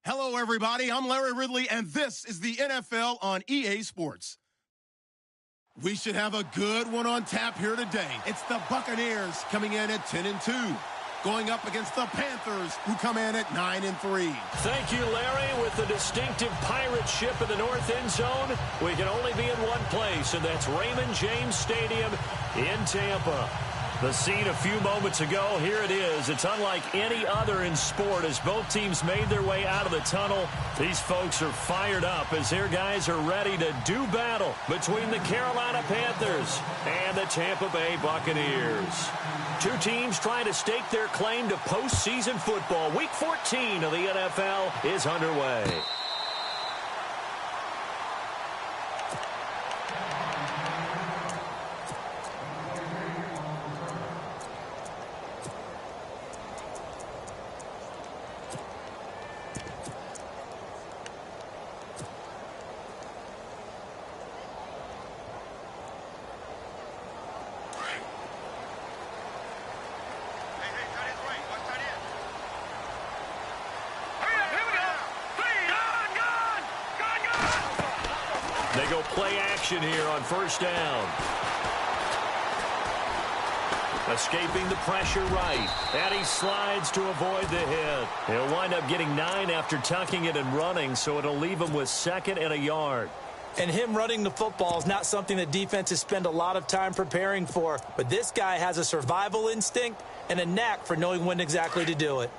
Hello, everybody. I'm Larry Ridley, and this is the NFL on EA Sports. We should have a good one on tap here today. It's the Buccaneers coming in at 10-2, going up against the Panthers, who come in at 9-3. Thank you, Larry. With the distinctive pirate ship in the north end zone, we can only be in one place, and that's Raymond James Stadium in Tampa. The scene a few moments ago, here it is. It's unlike any other in sport as both teams made their way out of the tunnel. These folks are fired up as their guys are ready to do battle between the Carolina Panthers and the Tampa Bay Buccaneers. Two teams trying to stake their claim to postseason football. Week 14 of the NFL is underway. They go play action here on first down. Escaping the pressure right. And he slides to avoid the hit. He'll wind up getting 9 after tucking it and running, so it'll leave him with 2nd and a yard. And him running the football is not something that defenses spend a lot of time preparing for. But this guy has a survival instinct and a knack for knowing when exactly to do it.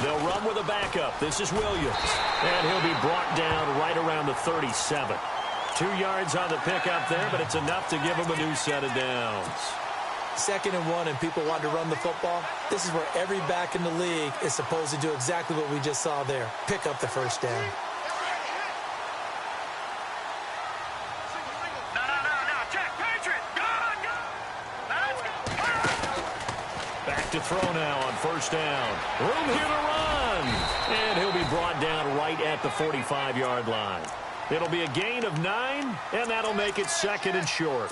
They'll run with a backup. This is Williams. And he'll be brought down right around the 37. 2 yards on the pickup there, but it's enough to give him a new set of downs. 2nd and 1 and people want to run the football. This is where every back in the league is supposed to do exactly what we just saw there. Pick up the first down. Back to throw now on first down. Room here to run. And he'll be brought down right at the 45-yard line. It'll be a gain of 9, and that'll make it 2nd and short.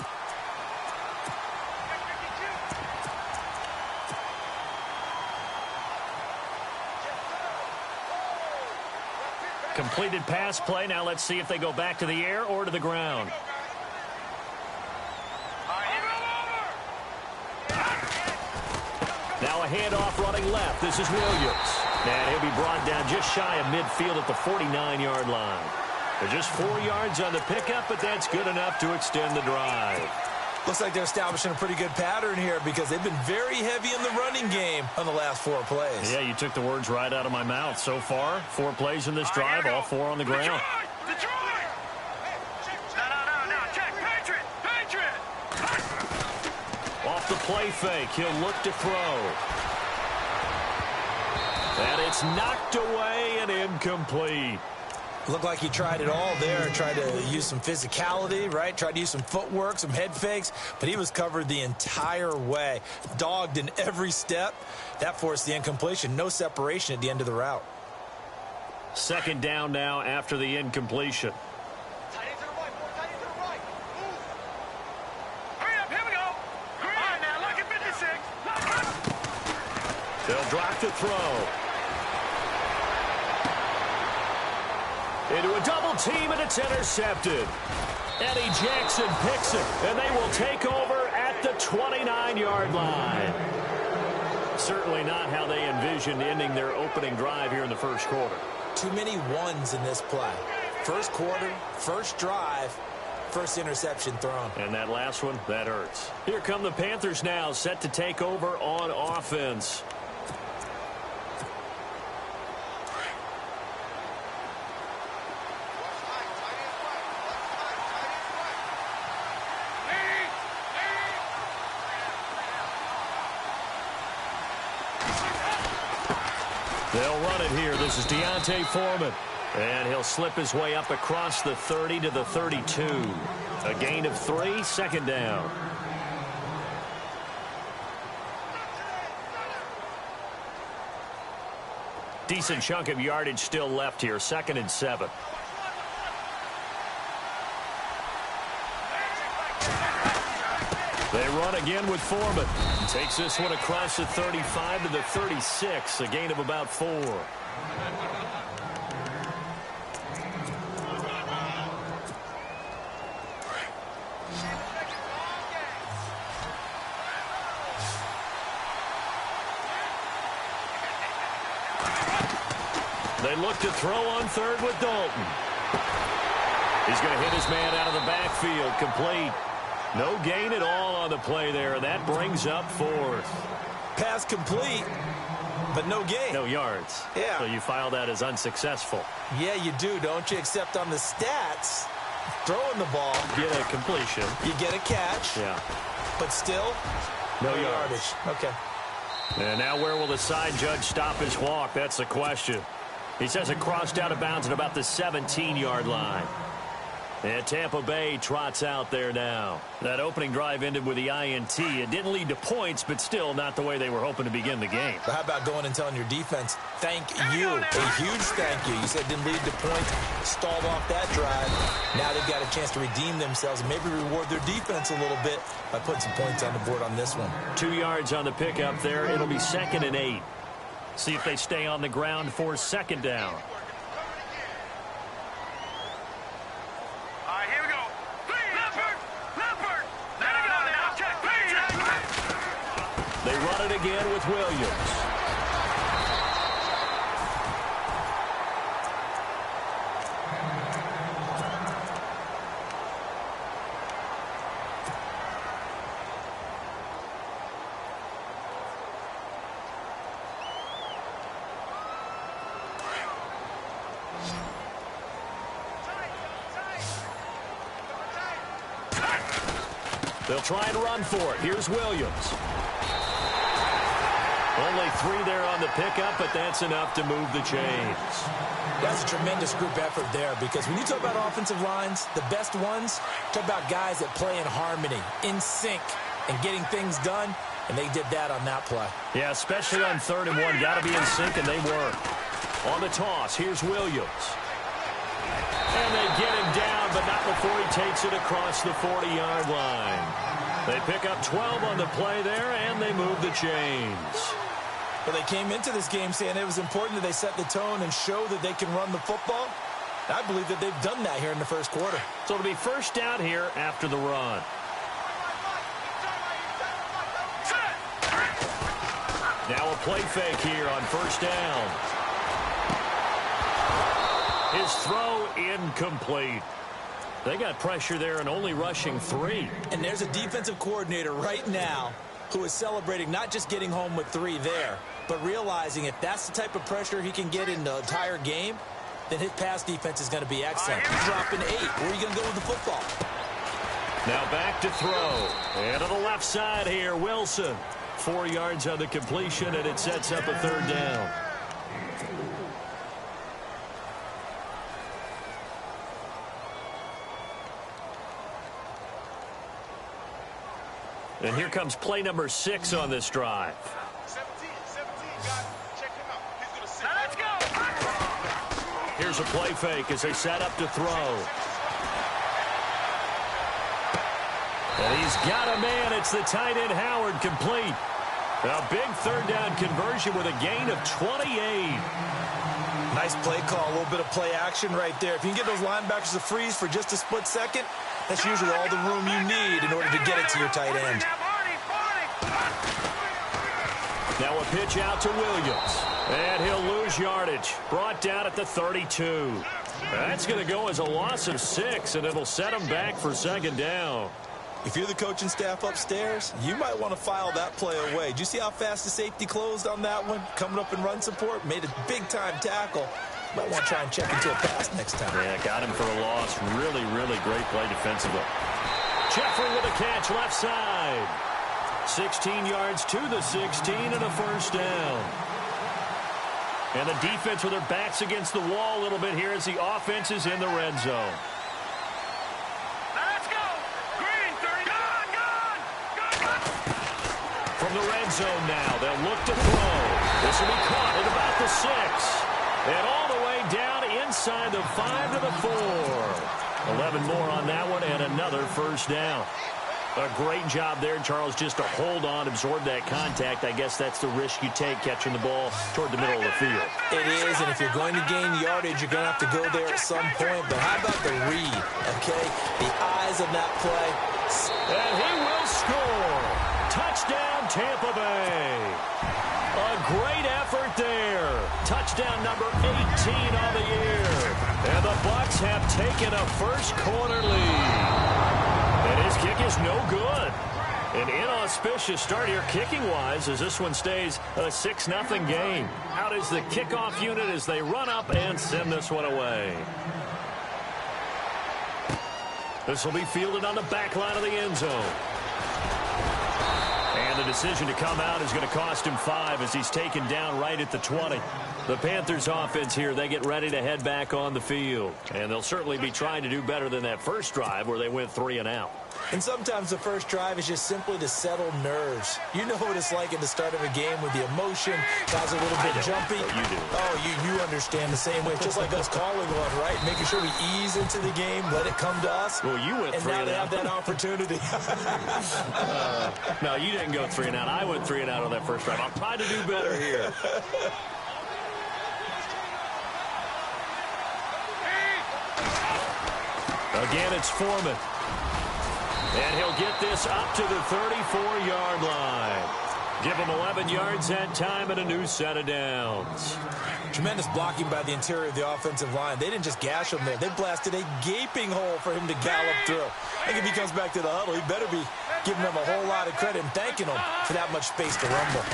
Completed pass play. Now let's see if they go back to the air or to the ground. Now a handoff running left. This is Williams. And he'll be brought down just shy of midfield at the 49-yard line. They're just 4 yards on the pickup, but that's good enough to extend the drive. Looks like they're establishing a pretty good pattern here because they've been very heavy in the running game on the last 4 plays. Yeah, you took the words right out of my mouth. So far, 4 plays in this drive, all 4 on the ground. Off the play fake, he'll look to throw. And it's knocked away and incomplete. Looked like he tried it all there, tried to use some physicality, right? Tried to use some footwork, some head fakes, but he was covered the entire way. Dogged in every step. That forced the incompletion. No separation at the end of the route. 2nd down now after the incompletion. They'll drop to throw. Into a double team, and it's intercepted. Eddie Jackson picks it, and they will take over at the 29-yard line. Certainly not how they envisioned ending their opening drive here in the first quarter. Too many ones in this play. First quarter, first drive, first interception thrown. And that last one, that hurts. Here come the Panthers now, set to take over on offense. They'll run it here. This is Deontay Foreman. And he'll slip his way up across the 30 to the 32. A gain of 3, 2nd down. Decent chunk of yardage still left here. 2nd and 7. They run again with Foreman. Takes this one across the 35 to the 36, a gain of about 4. They look to throw on third with Dalton. He's going to hit his man out of the backfield, complete. No gain at all on the play there, and that brings up 4th. Pass complete, but no gain. No yards. Yeah. So you file that as unsuccessful. Yeah, you do, don't you? Except on the stats, throwing the ball. Get a completion. You get a catch. Yeah. But still, no yardage. Okay. And now where will the side judge stop his walk? That's the question. He says it crossed out of bounds at about the 17-yard line. And Tampa Bay trots out there now. That opening drive ended with the INT. It didn't lead to points, but still not the way they were hoping to begin the game. But how about going and telling your defense, thank you, a huge thank you. You said it didn't lead to points, stalled off that drive. Now they've got a chance to redeem themselves and maybe reward their defense a little bit by putting some points on the board on this one. 2 yards on the pickup there. It'll be 2nd and 8. See if they stay on the ground for 2nd down. They run it again with Williams. They'll try and run for it. Here's Williams. Only 3 there on the pickup, but that's enough to move the chains. That's a tremendous group effort there, because when you talk about offensive lines, the best ones, talk about guys that play in harmony, in sync, and getting things done, and they did that on that play. Yeah, especially on 3rd and 1. Got to be in sync, and they were. On the toss, here's Williams. And they get him down, but not before he takes it across the 40-yard line. They pick up 12 on the play there, and they move the chains. Well, they came into this game saying it was important that they set the tone and show that they can run the football. I believe that they've done that here in the first quarter. So it'll be 1st down here after the run. Now a play fake here on 1st down. His throw incomplete. They got pressure there and only rushing 3. And there's a defensive coordinator right now who is celebrating not just getting home with 3 there, but realizing if that's the type of pressure he can get in the entire game, then his pass defense is going to be excellent. He's dropping 8. Where are you going to go with the football? Now back to throw. And to the left side here, Wilson. 4 yards on the completion, and it sets up a 3rd down. And here comes play number 6 on this drive. 17, check him out. He's gonna sit. Let's go. Here's a play fake as they set up to throw. And he's got a man. It's the tight end Howard, complete. A big 3rd down conversion with a gain of 28. Nice play call, a little bit of play action right there. If you can get those linebackers to freeze for just a split second, that's usually all the room you need in order to get it to your tight end. Now a pitch out to Williams. And he'll lose yardage. Brought down at the 32. That's going to go as a loss of 6, and it'll set him back for 2nd down. If you're the coaching staff upstairs, you might want to file that play away. Did you see how fast the safety closed on that one? Coming up in run support, made a big-time tackle. Might want to try and check into a pass next time. Yeah, got him for a loss. Really, really great play defensively. Jeffrey with a catch left side. 16 yards to the 16 and a 1st down. And the defense with their backs against the wall a little bit here as the offense is in the red zone. Let's go. Green, 30. From the red zone now, they'll look to throw. This will be caught at about the 6. And all the way down inside the 5 to the 4. 11 more on that one and another 1st down. A great job there, Charles, just to hold on, absorb that contact. I guess that's the risk you take catching the ball toward the middle of the field. It is, and if you're going to gain yardage, you're going to have to go there at some point. But how about the read, okay? The eyes of that play. And he will score. Touchdown, Tampa Bay. A great effort there. Touchdown number 18 on the year. And the Bucs have taken a first-quarter lead. And his kick is no good. An inauspicious start here kicking-wise as this one stays a 6-0 game. Out is the kickoff unit as they run up and send this one away. This will be fielded on the back line of the end zone. And the decision to come out is going to cost him 5 as he's taken down right at the 20. The Panthers offense here, they get ready to head back on the field. And they'll certainly be trying to do better than that first drive where they went 3 and out. And sometimes the first drive is just simply to settle nerves. You know what it's like at the start of a game with the emotion. Guys are a little bit jumpy. You do. Oh, you understand the same way. It's just like us calling one, right? Making sure we ease into the game, let it come to us. Well, you went 3 and out. And now they have that opportunity. No, you didn't go 3 and out. I went 3 and out on that first drive. I'll try to do better here. Again, it's Foreman. And he'll get this up to the 34-yard line. Give him 11 yards that time and a new set of downs. Tremendous blocking by the interior of the offensive line. They didn't just gash him there. They blasted a gaping hole for him to gallop through. I think if he comes back to the huddle, he better be giving them a whole lot of credit and thanking them for that much space to rumble.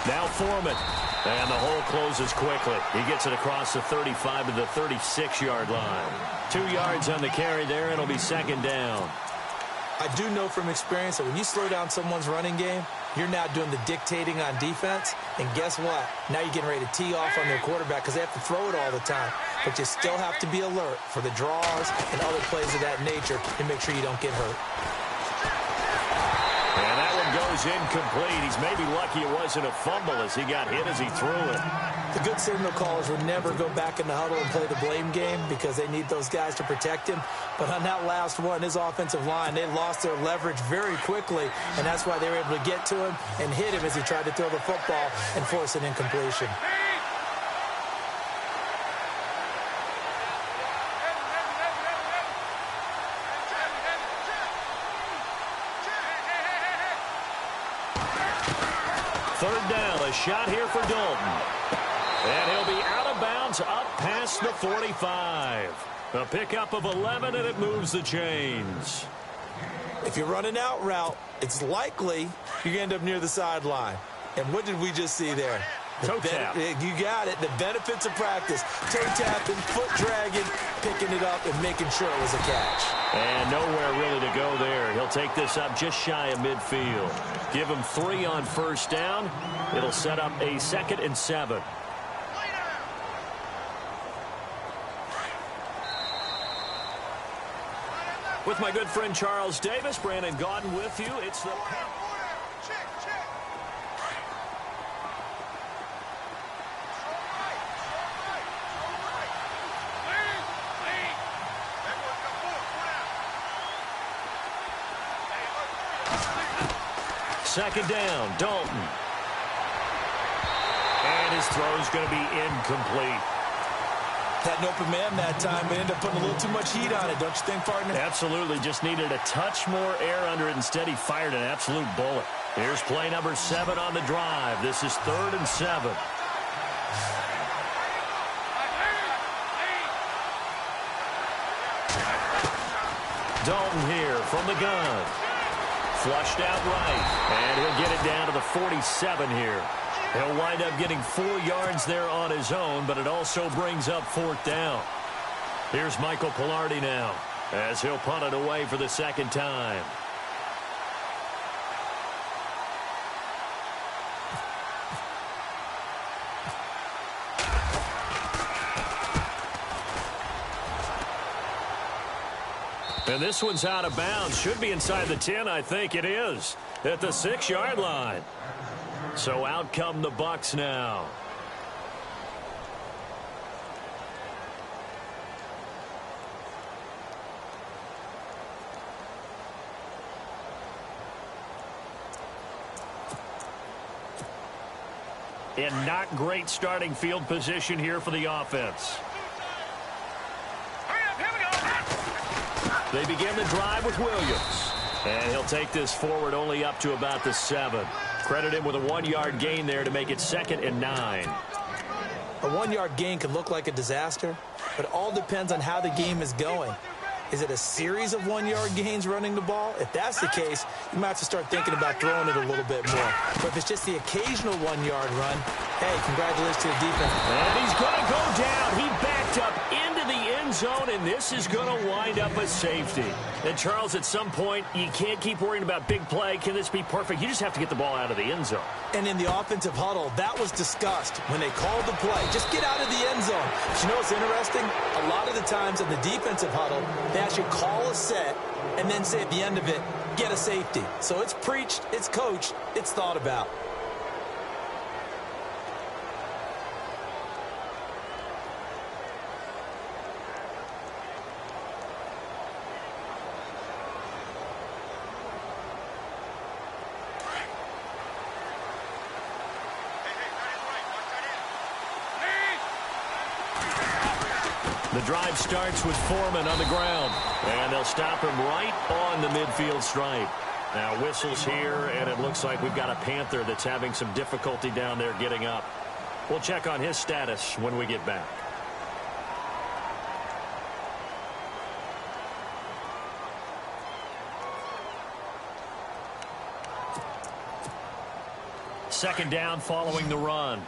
Now Foreman. And the hole closes quickly. He gets it across the 35 to the 36-yard line. 2 yards on the carry there. It'll be second down. I do know from experience that when you slow down someone's running game, you're now doing the dictating on defense. And guess what? Now you're getting ready to tee off on their quarterback because they have to throw it all the time. But you still have to be alert for the draws and other plays of that nature to make sure you don't get hurt. And that one goes incomplete. He's maybe lucky it wasn't a fumble as he got hit as he threw it. The good signal callers would never go back in the huddle and play the blame game because they need those guys to protect him. But on that last one, his offensive line, they lost their leverage very quickly, and that's why they were able to get to him and hit him as he tried to throw the football and force an incompletion. Third down, a shot here for Dalton. And he'll be out of bounds up past the 45. A pickup of 11, and it moves the chains. If you're running out route, it's likely you're going to end up near the sideline. And what did we just see there? Toe tap. You got it. The benefits of practice. Toe tapping, foot dragging, picking it up, and making sure it was a catch. And nowhere really to go there. He'll take this up just shy of midfield. Give him 3 on first down. It'll set up a 2nd and 7. With my good friend Charles Davis, Brandon Gaudin with you. It's the... Second down, Dalton. And his throw's going to be incomplete. Had an open man that time, but ended up putting a little too much heat on it, don't you think, partner? Absolutely. Just needed a touch more air under it. Instead, he fired an absolute bullet. Here's play number 7 on the drive. This is 3rd and 7. Dalton here from the gun. Flushed out right, and he'll get it down to the 47 here. He'll wind up getting 4 yards there on his own, but it also brings up 4th down. Here's Michael Pilardi now, as he'll punt it away for the 2nd time. And this one's out of bounds. Should be inside the 10, I think it is. At the 6-yard line. So out come the Bucs now. And not great starting field position here for the offense. They begin the drive with Williams. And he'll take this forward only up to about the 7. Credit him with a 1-yard gain there to make it 2nd and 9. A 1-yard gain could look like a disaster, but it all depends on how the game is going. Is it a series of 1-yard gains running the ball? If that's the case, you might have to start thinking about throwing it a little bit more. But if it's just the occasional 1-yard run, hey, congratulations to the defense. And he's going to go down. He backed up into the end zone, and this is going to wind up a safety. And, Charles, at some point, you can't keep worrying about big play. Can this be perfect? You just have to get the ball out of the end zone. And in the offensive huddle, that was discussed when they called the play. Just get out of the end zone. But you know what's interesting? A lot of the times in the defensive huddle, they actually call a set and then say at the end of it, get a safety. So it's preached, it's coached, it's thought about. The drive starts with Foreman on the ground, and they'll stop him right on the midfield stripe. Now whistles here, and it looks like we've got a Panther that's having some difficulty down there getting up. We'll check on his status when we get back. Second down following the run.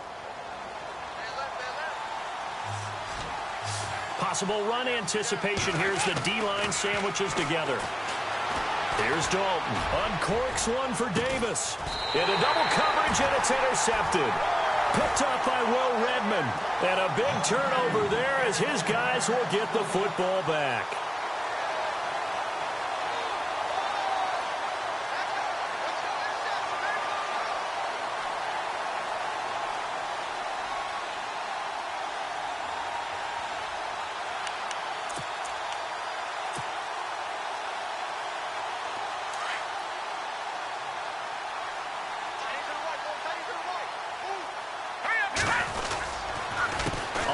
Possible run anticipation. Here's the D-line sandwiches together. Here's Dalton. Uncorks one for Davis. Into double coverage, and it's intercepted. Picked up by Will Redmond. And a big turnover there as his guys will get the football back.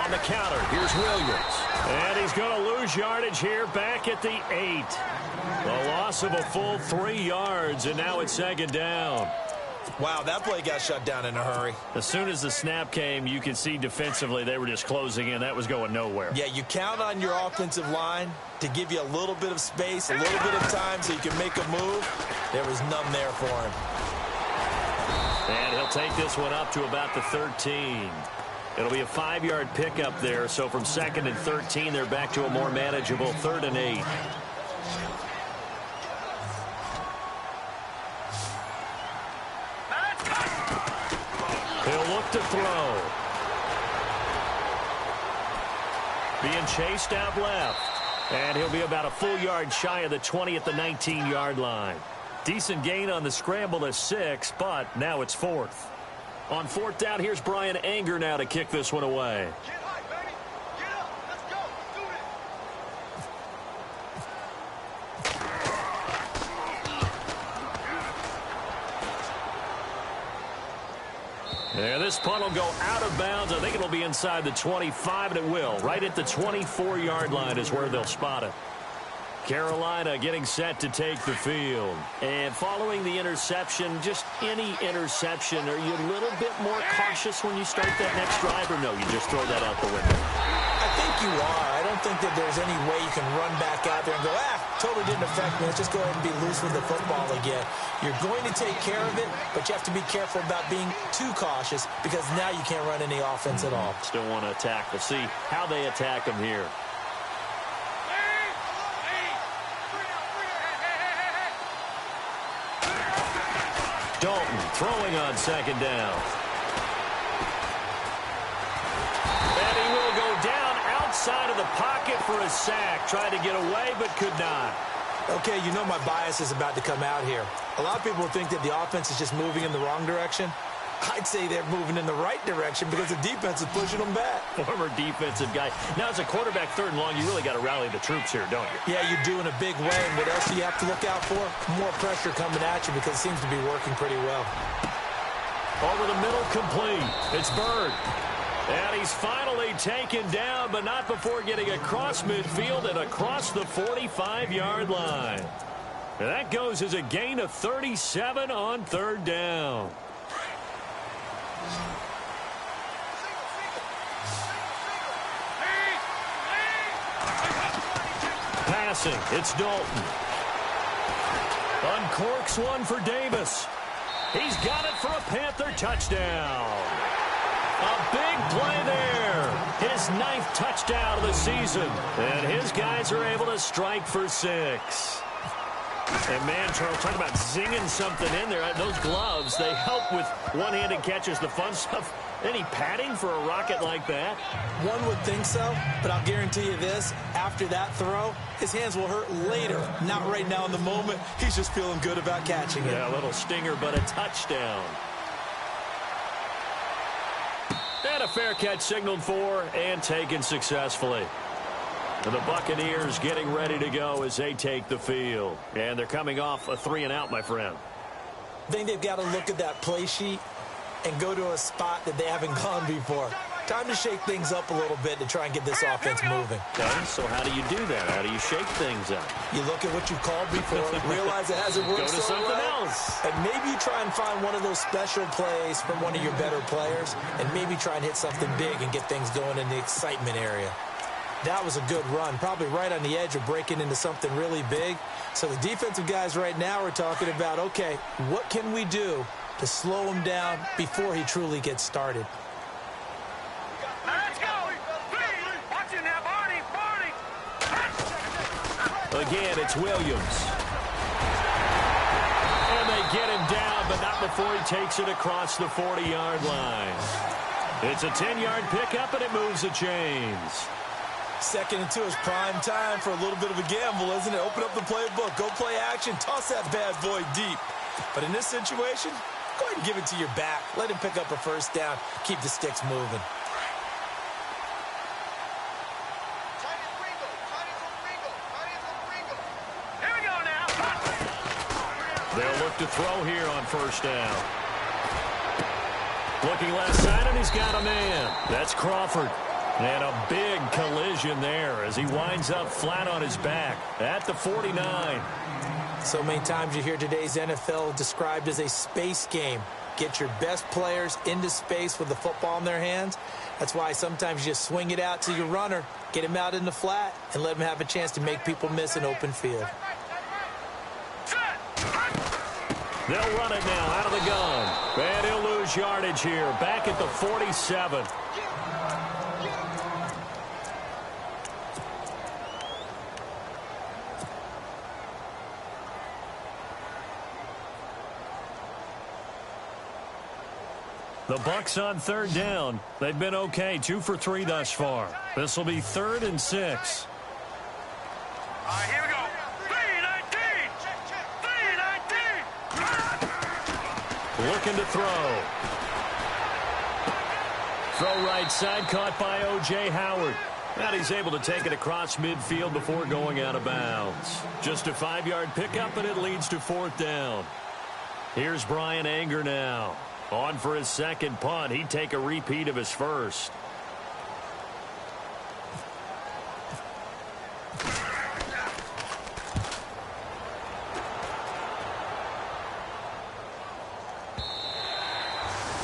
On the counter, here's Williams. And he's going to lose yardage here back at the 8. A loss of a full 3 yards, and now it's 2nd down. Wow, that play got shut down in a hurry. As soon as the snap came, you could see defensively they were just closing in. That was going nowhere. Yeah, you count on your offensive line to give you a little bit of space, a little bit of time so you can make a move. There was none there for him. And he'll take this one up to about the 13. It'll be a 5-yard pickup there, so from 2nd and 13, they're back to a more manageable 3rd and 8. He'll look to throw. Being chased out left. And he'll be about a full yard shy of the 20 at the 19-yard line. Decent gain on the scramble to 6, but now it's 4th. On 4th down, here's Brian Anger now to kick this one away. Get high, baby. Get up. Let's go. Do it. Yeah, this punt will go out of bounds. I think it'll be inside the 25, and it will. Right at the 24-yard line is where they'll spot it. Carolina getting set to take the field. And following the interception, just any interception, are you a little bit more cautious when you start that next drive, or no, you just throw that out the window? I think you are. I don't think that there's any way you can run back out there and go, totally didn't affect me. Let's just go ahead and be loose with the football again. You're going to take care of it, but you have to be careful about being too cautious because now you can't run any offense at all. Still want to attack. We'll see how they attack them here. Dalton throwing on 2nd down. And he will go down outside of the pocket for a sack. Tried to get away, but could not. Okay, you know my bias is about to come out here. A lot of people think that the offense is just moving in the wrong direction. I'd say they're moving in the right direction because the defense is pushing them back. Former defensive guy. Now, as a quarterback 3rd and long, you really got to rally the troops here, don't you? Yeah, you do in a big way. And what else do you have to look out for? More pressure coming at you because it seems to be working pretty well. Over the middle, complete. It's Bird. And he's finally taken down, but not before getting across midfield and across the 45-yard line. And that goes as a gain of 37 on third down. Passing, it's Dalton. Uncorks one for Davis. He's got it for a Panther touchdown. A big play there. His 9th touchdown of the season. And his guys are able to strike for 6. And, man, Charles, talk about zinging something in there. Those gloves, they help with one-handed catches, the fun stuff. Any padding for a rocket like that? One would think so, but I'll guarantee you this. After that throw, his hands will hurt later. Not right now in the moment. He's just feeling good about catching it. Yeah, a little stinger, but a touchdown. And a fair catch signaled for and taken successfully. And the Buccaneers getting ready to go as they take the field. And they're coming off a 3-and-out, my friend. I think they've got to look at that play sheet and go to a spot that they haven't gone before. Time to shake things up a little bit to try and get this offense moving. Okay, so how do you do that? How do you shake things up? You look at what you called before, realize it hasn't worked Go to something else. and maybe you try and find one of those special plays from one of your better players, and maybe try and hit something big and get things going in the excitement area. That was a good run, probably right on the edge of breaking into something really big. So the defensive guys right now are talking about, okay, what can we do to slow him down before he truly gets started? Let's go. Watching that Barney. Again, it's Williams. And they get him down, but not before he takes it across the 40-yard line. It's a 10-yard pickup, and it moves the chains. 2nd and 2 is prime time for a little bit of a gamble, isn't it? Open up the playbook, go play action, toss that bad boy deep. But in this situation, go ahead and give it to your back. Let him pick up a first down. Keep the sticks moving. Here we go now. They'll look to throw here on first down. Looking left side, and he's got a man. That's Crawford. And a big collision there as he winds up flat on his back at the 49. So many times you hear today's NFL described as a space game. Get your best players into space with the football in their hands. That's why sometimes you just swing it out to your runner, get him out in the flat, and let him have a chance to make people miss an open field. They'll run it now out of the gun. And he'll lose yardage here. Back at the 47. The Bucs on third down. They've been okay, 2 for 3 thus far. This will be 3rd and 6. All right, here we go. 3-19. Looking to throw. Throw right side, caught by O.J. Howard. And he's able to take it across midfield before going out of bounds. Just a 5-yard pickup, and it leads to 4th down. Here's Brian Anger now. On for his second punt. He'd take a repeat of his first.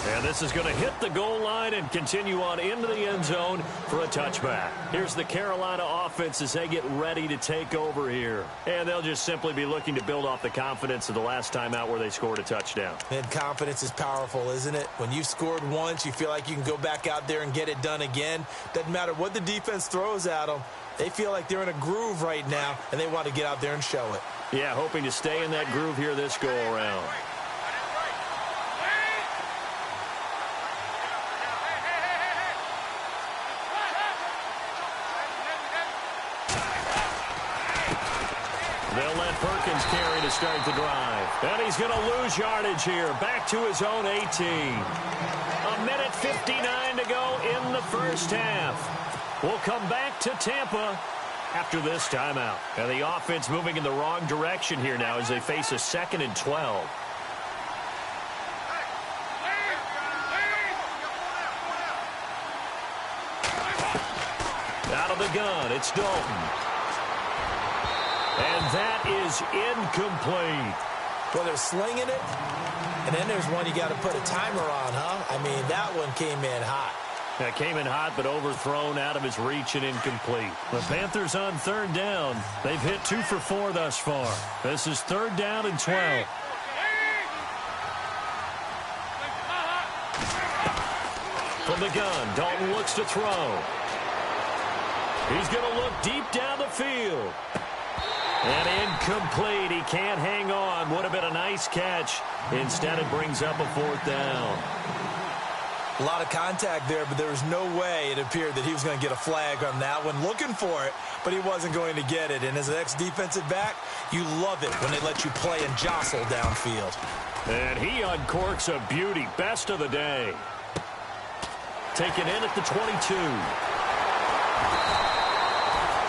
And this is going to hit the goal line and continue on into the end zone for a touchback. Here's the Carolina offense as they get ready to take over here. And they'll just simply be looking to build off the confidence of the last time out where they scored a touchdown. And confidence is powerful, isn't it? When you've scored once, you feel like you can go back out there and get it done again. Doesn't matter what the defense throws at them. They feel like they're in a groove right now, and they want to get out there and show it. Yeah, hoping to stay in that groove here this go-around. They'll let Perkins carry to start the drive. And he's going to lose yardage here. Back to his own 18. 1:59 to go in the first half. We'll come back to Tampa after this timeout. And the offense moving in the wrong direction here now as they face a 2nd and 12. Out of the gun, it's Dalton. And that is incomplete. Well, they're slinging it, and then there's one you got to put a timer on, huh? I mean, that one came in hot. That came in hot, but overthrown out of his reach and incomplete. The Panthers on third down. They've hit 2 for 4 thus far. This is 3rd down and 12. From the gun, Dalton looks to throw. He's going to look deep down the field. And incomplete. He can't hang on. Would have been a nice catch. Instead, it brings up a 4th down. A lot of contact there, but there was no way it appeared that he was going to get a flag on that one. Looking for it, but he wasn't going to get it. And as an ex-defensive back, you love it when they let you play and jostle downfield. And he uncorks a beauty. Best of the day. Taken in at the 22.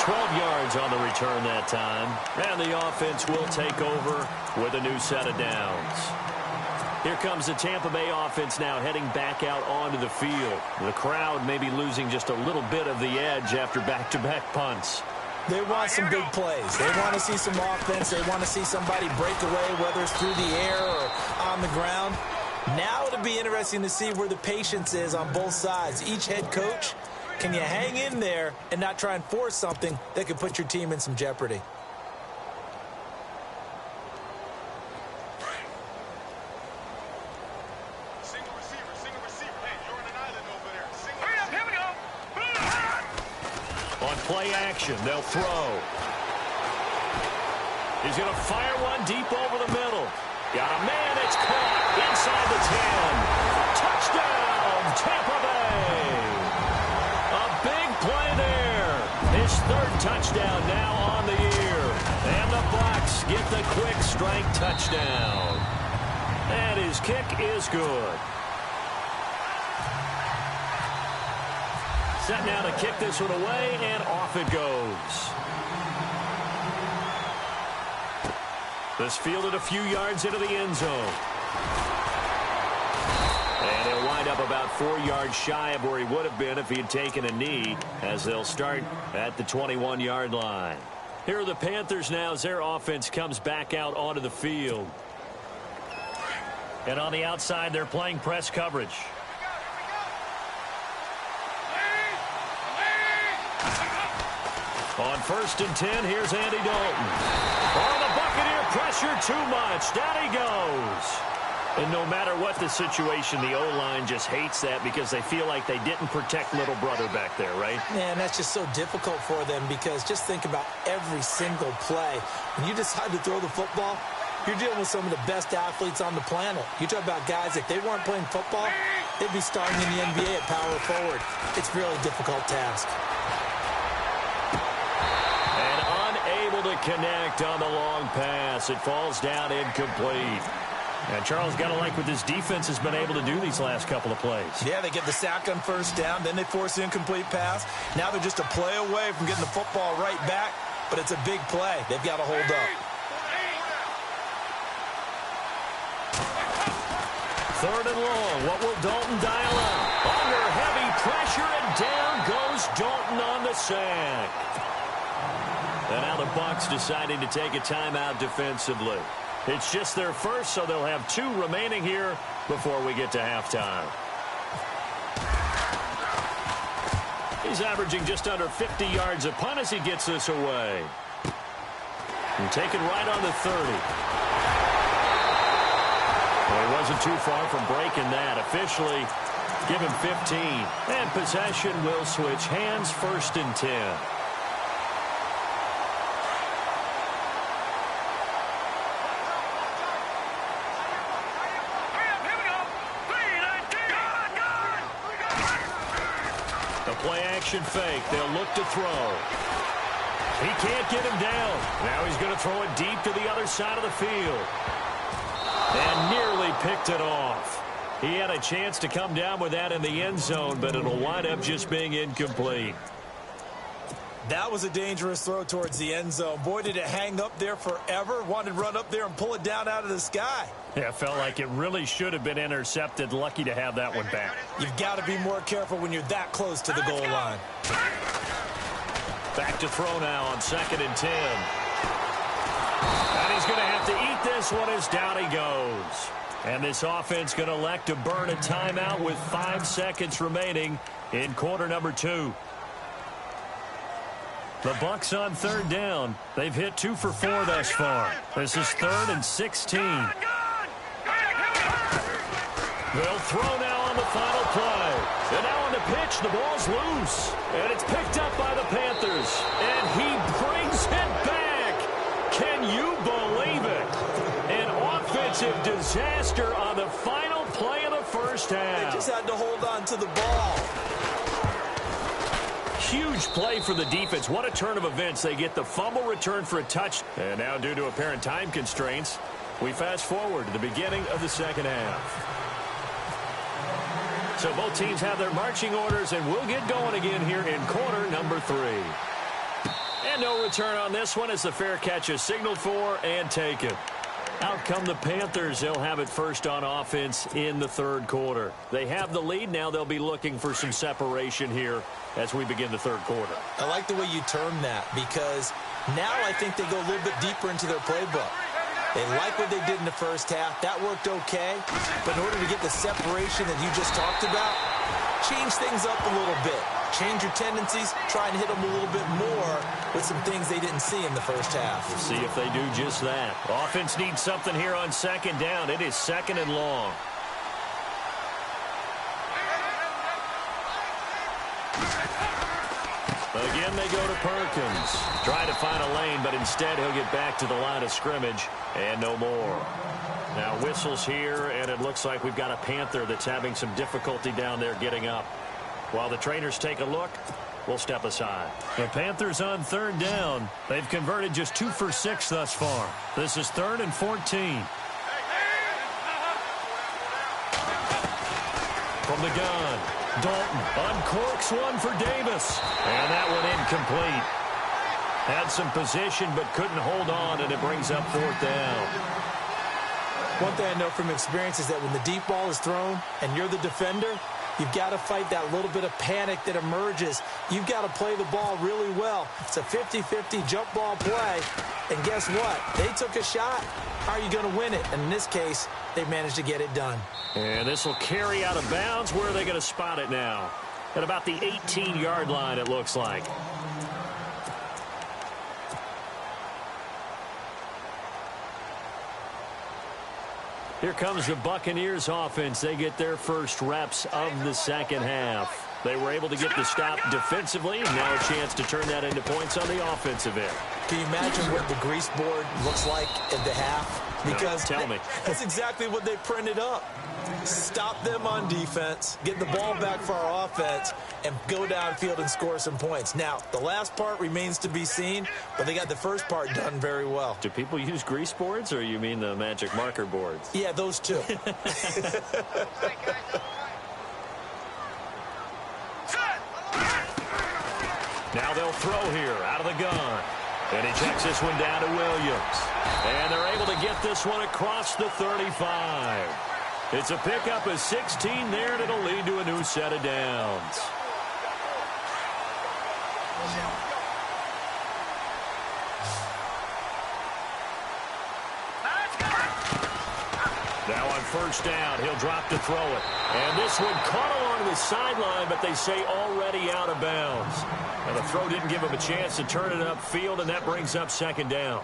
12 yards on the return that time. And the offense will take over with a new set of downs. Here comes the Tampa Bay offense now heading back out onto the field. The crowd may be losing just a little bit of the edge after back-to-back punts. They want some big plays. They want to see some offense. They want to see somebody break away, whether it's through the air or on the ground. Now it'll be interesting to see where the patience is on both sides. Each head coach, can you hang in there and not try and force something that could put your team in some jeopardy? Single receiver. Hey, you're on an island over there. Here we go. On play action, they'll throw. He's going to fire one deep over the middle. Got a man, it's caught inside the 10. Touchdown, Tampa Bay. A big play there. His 3rd touchdown now on the year. And the Bucs get the quick strike touchdown. And his kick is good. Set now to kick this one away, and off it goes. This fielded a few yards into the end zone. And he'll wind up about 4 yards shy of where he would have been if he had taken a knee, as they'll start at the 21-yard line. Here are the Panthers now as their offense comes back out onto the field. And on the outside, they're playing press coverage. On 1st and 10, here's Andy Dalton. Oh, the Buccaneer pressure too much. Down he goes. And no matter what the situation, the O-line just hates that because they feel like they didn't protect little brother back there, right? Man, that's just so difficult for them because just think about every single play. When you decide to throw the football, you're dealing with some of the best athletes on the planet. You talk about guys, if they weren't playing football, they'd be starting in the NBA at power forward. It's a really difficult task. To connect on the long pass. It falls down incomplete. And Charles, got to like what this defense has been able to do these last couple of plays. Yeah, they get the sack on 1st down, then they force the incomplete pass. Now they're just a play away from getting the football right back, but it's a big play. They've got to hold up. 3rd and long. What will Dalton dial up? Under heavy pressure, and down goes Dalton on the sack. And now the Bucs deciding to take a timeout defensively. It's just their first, so they'll have 2 remaining here before we get to halftime. He's averaging just under 50 yards a punt as he gets this away. And taken right on the 30. Well, he wasn't too far from breaking that. Officially, give him 15. And possession will switch hands. 1st and 10. Fake. They'll look to throw. He can't get him down. Now he's going to throw it deep to the other side of the field. And nearly picked it off. He had a chance to come down with that in the end zone, but it'll wind up just being incomplete. That was a dangerous throw towards the end zone. Boy, did it hang up there forever. Wanted to run up there and pull it down out of the sky. Yeah, it felt like it really should have been intercepted. Lucky to have that one back. You've got to be more careful when you're that close to the goal line. Back to throw now on 2nd and 10. And he's going to have to eat this one as down he goes. And this offense going to elect to burn a timeout with 5 seconds remaining in quarter number 2. The Bucks on 3rd down. They've hit 2 for 4 thus far. This is 3rd and 16. They'll throw now on the final play. And now on the pitch, the ball's loose. And it's picked up by the Panthers. And he brings it back. Can you believe it? An offensive disaster on the final play of the first half. They just had to hold on to the ball. Huge play for the defense. What a turn of events. They get the fumble return for a touch. And now due to apparent time constraints, we fast forward to the beginning of the second half. So both teams have their marching orders, and we'll get going again here in quarter number 3. And no return on this one as the fair catch is signaled for and taken. Out come the Panthers. They'll have it first on offense in the 3rd quarter. They have the lead. Now they'll be looking for some separation here as we begin the 3rd quarter. I like the way you term that because now I think they go a little bit deeper into their playbook. They like what they did in the first half. That worked okay. But in order to get the separation that you just talked about, change things up a little bit. Change your tendencies. Try and hit them a little bit more with some things they didn't see in the first half. We'll see if they do just that. Offense needs something here on 2nd down. It is 2nd and long. Again, they go to Perkins. Try to find a lane, but instead he'll get back to the line of scrimmage and no more. Now whistles here, and it looks like we've got a Panther that's having some difficulty down there getting up. While the trainers take a look, we'll step aside. The Panthers on 3rd down. They've converted just 2 for 6 thus far. This is 3rd and 14. From the gun, Dalton uncorks one for Davis. And that one incomplete. Had some position but couldn't hold on, and it brings up 4th down. One thing I know from experience is that when the deep ball is thrown and you're the defender, you've got to fight that little bit of panic that emerges. You've got to play the ball really well. It's a 50-50 jump ball play. And guess what? They took a shot. How are you going to win it? And in this case, they managed to get it done. And this will carry out of bounds. Where are they going to spot it now? At about the 18-yard line, it looks like. Here comes the Buccaneers offense. They get their first reps of the second half. They were able to get the stop defensively, and now a chance to turn that into points on the offensive end. Can you imagine what the grease board looks like at the half? Because no, tell me. That's exactly what they printed up. Stop them on defense, get the ball back for our offense, and go downfield and score some points. Now, the last part remains to be seen, but they got the first part done very well. Do people use grease boards, or you mean the magic marker boards? Yeah, those two. Now they'll throw here out of the gun. And he checks this one down to Williams. And they're able to get this one across the 35. It's a pickup of 16 there, and it'll lead to a new set of downs. Now on first down, he'll drop to throw it. And this one caught along the sideline, but they say already out of bounds. And the throw didn't give him a chance to turn it upfield, and that brings up 2nd down.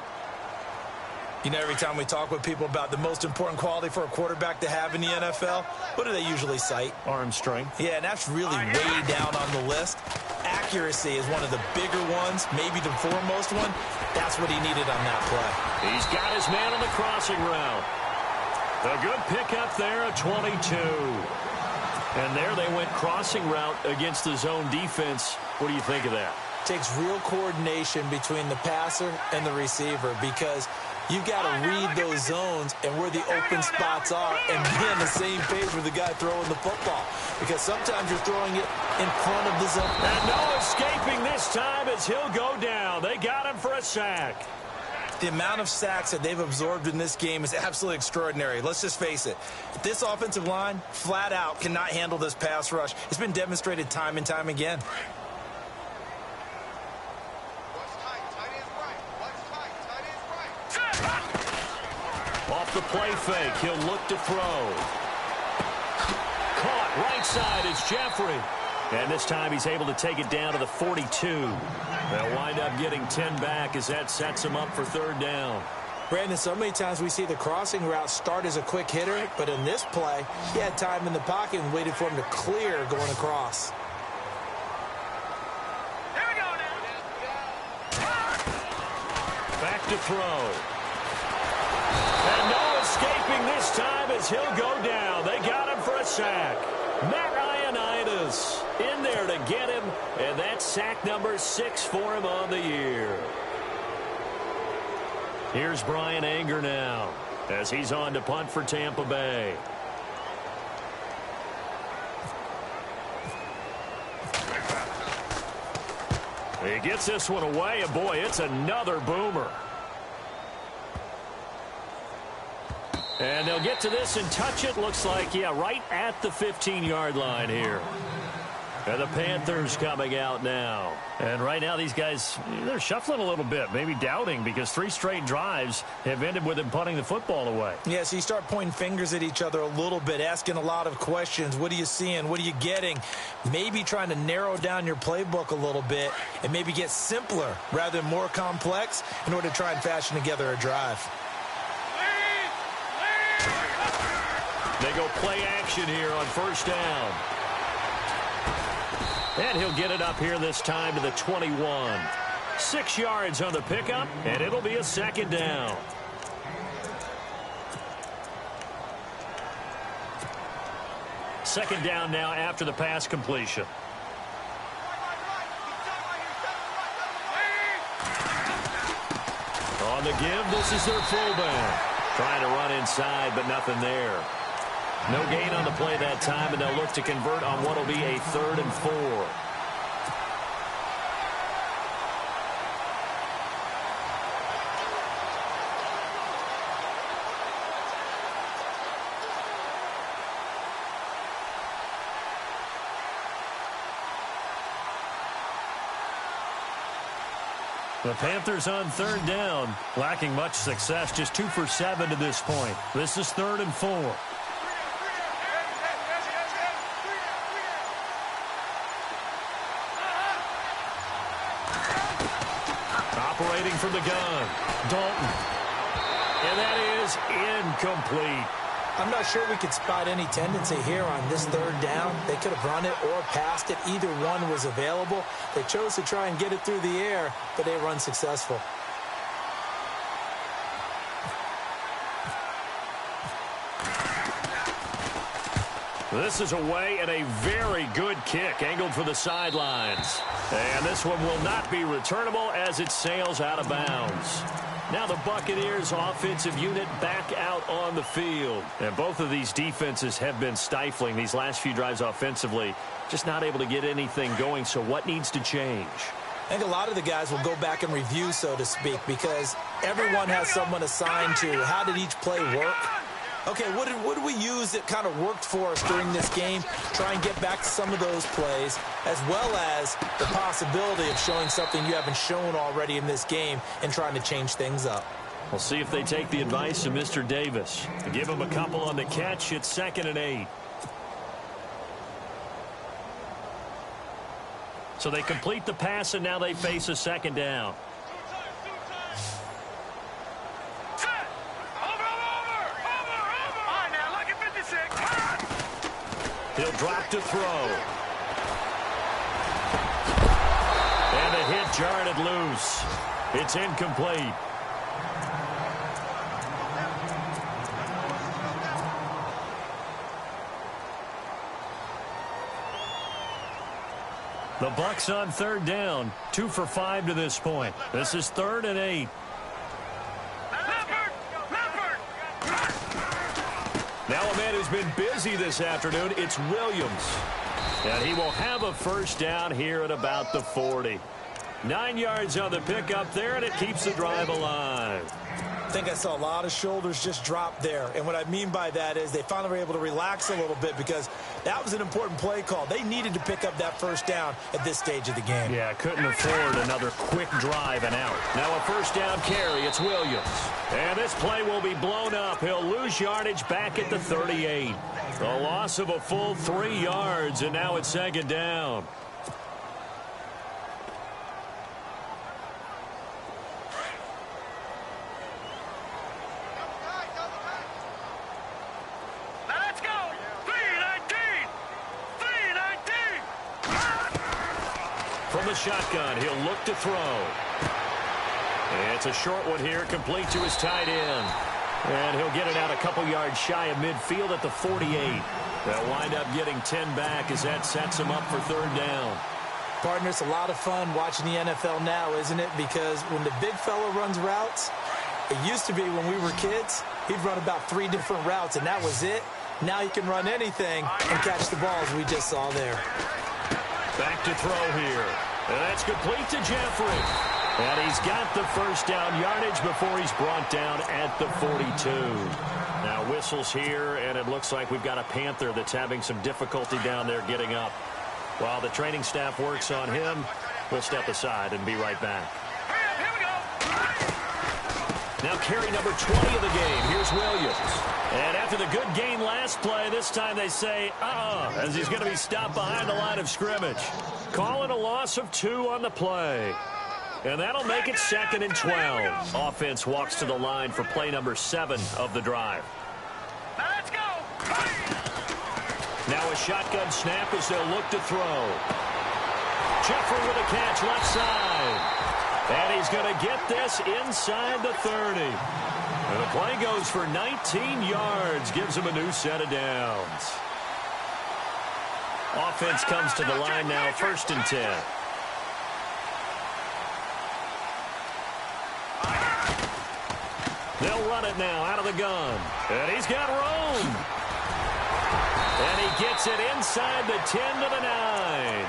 You know, every time we talk with people about the most important quality for a quarterback to have in the NFL, what do they usually cite? Arm strength. Yeah, and that's really way down on the list. Accuracy is one of the bigger ones, maybe the foremost one. That's what he needed on that play. He's got his man on the crossing route. A good pickup there, a 22. And there they went crossing route against the zone defense. What do you think of that? Takes real coordination between the passer and the receiver because you've got to read those zones and where the open spots are and be on the same page with the guy throwing the football. Because sometimes you're throwing it in front of the zone. And no escaping this time as he'll go down. They got him for a sack. The amount of sacks that they've absorbed in this game is absolutely extraordinary. Let's just face it. This offensive line, flat out, cannot handle this pass rush. It's been demonstrated time and time again. off the play fake. He'll look to throw. Caught right side is Jeffrey. And this time he's able to take it down to the 42. They'll wind up getting 10 back as that sets him up for third down. Brandon, so many times we see the crossing route start as a quick hitter, but in this play, he had time in the pocket and waited for him to clear going across. Here we go now. Back to throw. And no escaping this time as he'll go down. They got him for a sack. Matt Ioannidis in there to get him, and that's sack number 6 for him on the year. Here's Brian Anger now as he's on to punt for Tampa Bay. He gets this one away, and boy, it's another boomer. And they'll get to this and touch it. Looks like, yeah, right at the 15-yard line here. And the Panthers coming out now. And right now these guys, they're shuffling a little bit, maybe doubting, because 3 straight drives have ended with them punting the football away. Yeah, so you start pointing fingers at each other a little bit, asking a lot of questions. What are you seeing? What are you getting? Maybe trying to narrow down your playbook a little bit and maybe get simpler rather than more complex in order to try and fashion together a drive. They go play action here on first down. And he'll get it up here this time to the 21. 6 yards on the pickup, and it'll be a second down. Second down now after the pass completion. On the give, this is their fullback. Trying to run inside, but nothing there. No gain on the play that time, and they'll look to convert on what will be a 3rd and 4. The Panthers on 3rd down, lacking much success, just 2 for 7 to this point. This is 3rd and 4. Operating from the gun, Dalton. And that is incomplete. I'm not sure we could spot any tendency here on this 3rd down. They could have run it or passed it. Either one was available. They chose to try and get it through the air, but they were unsuccessful. This is away and a very good kick angled for the sidelines. And this one will not be returnable as it sails out of bounds. Now the Buccaneers offensive unit back out on the field. And both of these defenses have been stifling these last few drives offensively. Just not able to get anything going. So what needs to change? I think a lot of the guys will go back and review, so to speak, because everyone has someone assigned to how did each play work. Okay, what did we use that kind of worked for us during this game? Try and get back to some of those plays, as well as the possibility of showing something you haven't shown already in this game and trying to change things up. We'll see if they take the advice of Mr. Davis. Give him a couple on the catch. It's 2nd and 8. So they complete the pass, and now they face a 2nd down. He'll drop to throw. And the hit jarred it loose. It's incomplete. The Bucks on 3rd down. 2 for 5 to this point. This is 3rd and 8. Now a man who's been busy this afternoon, it's Williams. And he will have a first down here at about the 40. 9 yards on the pickup there, and it keeps the drive alive. I think I saw a lot of shoulders just drop there. And what I mean by that is they finally were able to relax a little bit because that was an important play call. They needed to pick up that first down at this stage of the game. Yeah, couldn't afford another quick drive and out. Now a first down carry. It's Williams. And this play will be blown up. He'll lose yardage back at the 38. A loss of a full 3 yards, and now it's second down. From the shotgun, he'll look to throw. It's a short one here, complete to his tight end. And he'll get it out a couple yards shy of midfield at the 48. They'll wind up getting 10 back as that sets him up for third down. Partner, it's a lot of fun watching the NFL now, isn't it? Because when the big fella runs routes, it used to be when we were kids, he'd run about 3 different routes, and that was it. Now he can run anything and catch the balls we just saw there. Back to throw here. And that's complete to Jeffrey. And he's got the first down yardage before he's brought down at the 42. Now whistles here, and it looks like we've got a Panther that's having some difficulty down there getting up. While the training staff works on him, we'll step aside and be right back. Here we go. Now carry number 20 of the game. Here's Williams. And after the good gain last play, this time they say, as he's going to be stopped behind the line of scrimmage. Calling a loss of 2 on the play. And that'll make it 2nd and 12. Offense walks to the line for play number 7 of the drive. Let's go. Now a shotgun snap as they'll look to throw. Jeffrey with a catch left side. And he's going to get this inside the 30. And the play goes for 19 yards. Gives him a new set of downs. Offense comes to the line now, 1st and 10. They'll run it now out of the gun. And he's got room. And he gets it inside the 10 to the 9.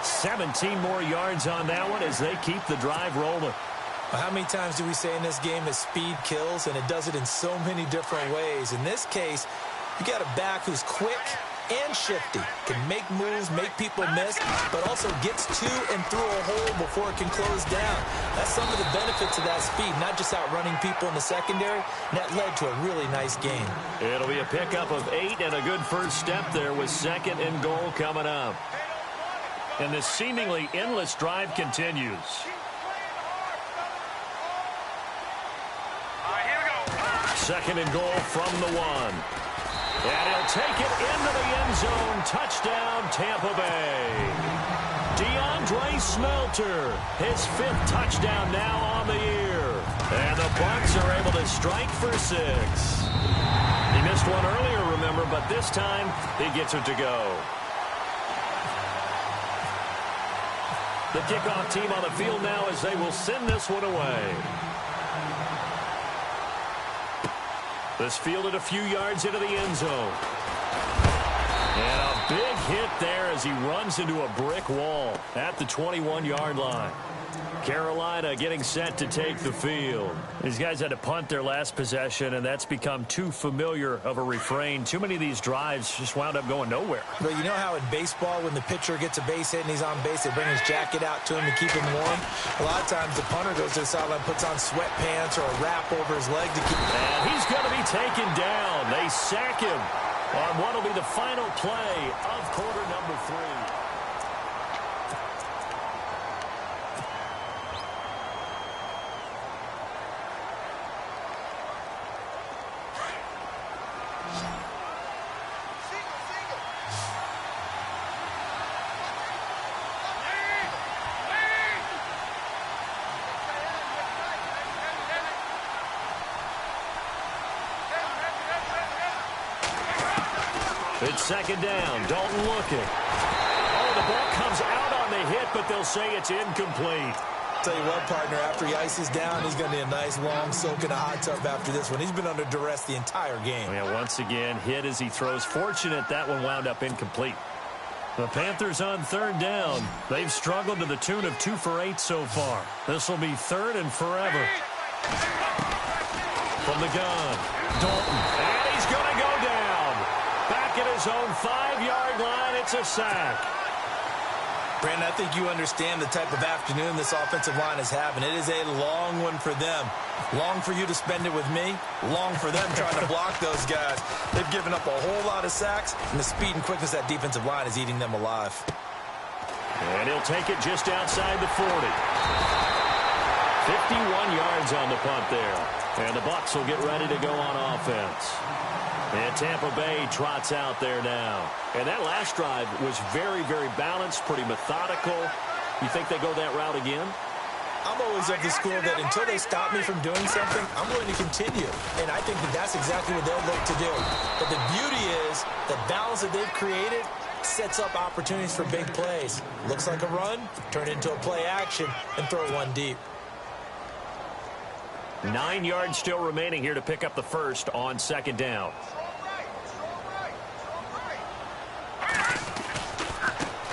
17 more yards on that one as they keep the drive rolling. Well, how many times do we say in this game that speed kills, and it does it in so many different ways? In this case, you got a back who's quick and shifty, can make moves, make people miss, but also gets to and through a hole before it can close down. That's some of the benefits of that speed, not just outrunning people in the secondary, and that led to a really nice game. It'll be a pickup of 8 and a good first step there with 2nd and goal coming up. And this seemingly endless drive continues. Here we go. 2nd and goal from the 1. And he'll take it into the end zone. Touchdown, Tampa Bay. DeAndre Smelter, his 5th touchdown now on the year. And the Bucs are able to strike for 6. He missed one earlier, remember, but this time he gets it to go. The kickoff team on the field now as they will send this one away. This fielded a few yards into the end zone. And a big hit there as he runs into a brick wall at the 21-yard line. Carolina getting set to take the field. These guys had to punt their last possession, and that's become too familiar of a refrain. Too many of these drives just wound up going nowhere. But you know how in baseball, when the pitcher gets a base hit and he's on base, they bring his jacket out to him to keep him warm? A lot of times the punter goes to the sideline, puts on sweatpants or a wrap over his leg to keep him. And he's going to be taken down. They sack him on what will be the final play of quarter number 3. It's 2nd down. Dalton looking. Oh, the ball comes out on the hit, but they'll say it's incomplete. Tell you what, partner, after he ices down, he's going to need a nice long soak in a hot tub after this one. He's been under duress the entire game. Yeah, once again, hit as he throws. Fortunate that one wound up incomplete. The Panthers on 3rd down. They've struggled to the tune of 2 for 8 so far. This will be 3rd and forever. from the gun. Dalton. And he's going to go down. Back at his own 5-yard line. It's a sack. Brandon, I think you understand the type of afternoon this offensive line is having. It is a long one for them. Long for you to spend it with me. Long for them trying to block those guys. They've given up a whole lot of sacks, and the speed and quickness of that defensive line is eating them alive. And he'll take it just outside the 40. 51 yards on the punt there. And the Bucs will get ready to go on offense. And Tampa Bay trots out there now. And that last drive was very, very balanced, pretty methodical. You think they go that route again? I'm always of the school that until they stop me from doing something, I'm willing to continue. And I think that that's exactly what they'll look to do. But the beauty is the balance that they've created sets up opportunities for big plays. Looks like a run, turn it into a play action, and throw one deep. 9 yards still remaining here to pick up the first on second down.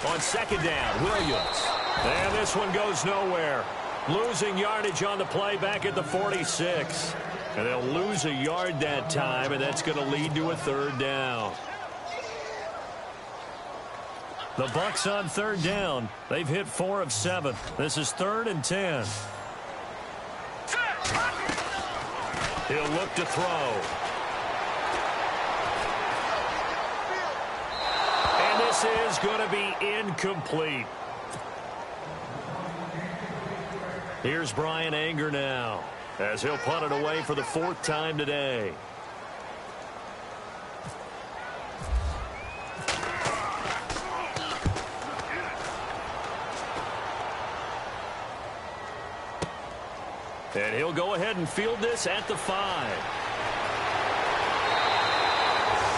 On second down, Williams. And this one goes nowhere. Losing yardage on the play back at the 46. And they'll lose a yard that time, and that's going to lead to a third down. The Bucs on third down. They've hit 4 of 7. This is 3rd and 10. He'll look to throw. And this is going to be incomplete. Here's Brian Anger now, as he'll punt it away for the 4th time today. And he'll go ahead and field this at the 5.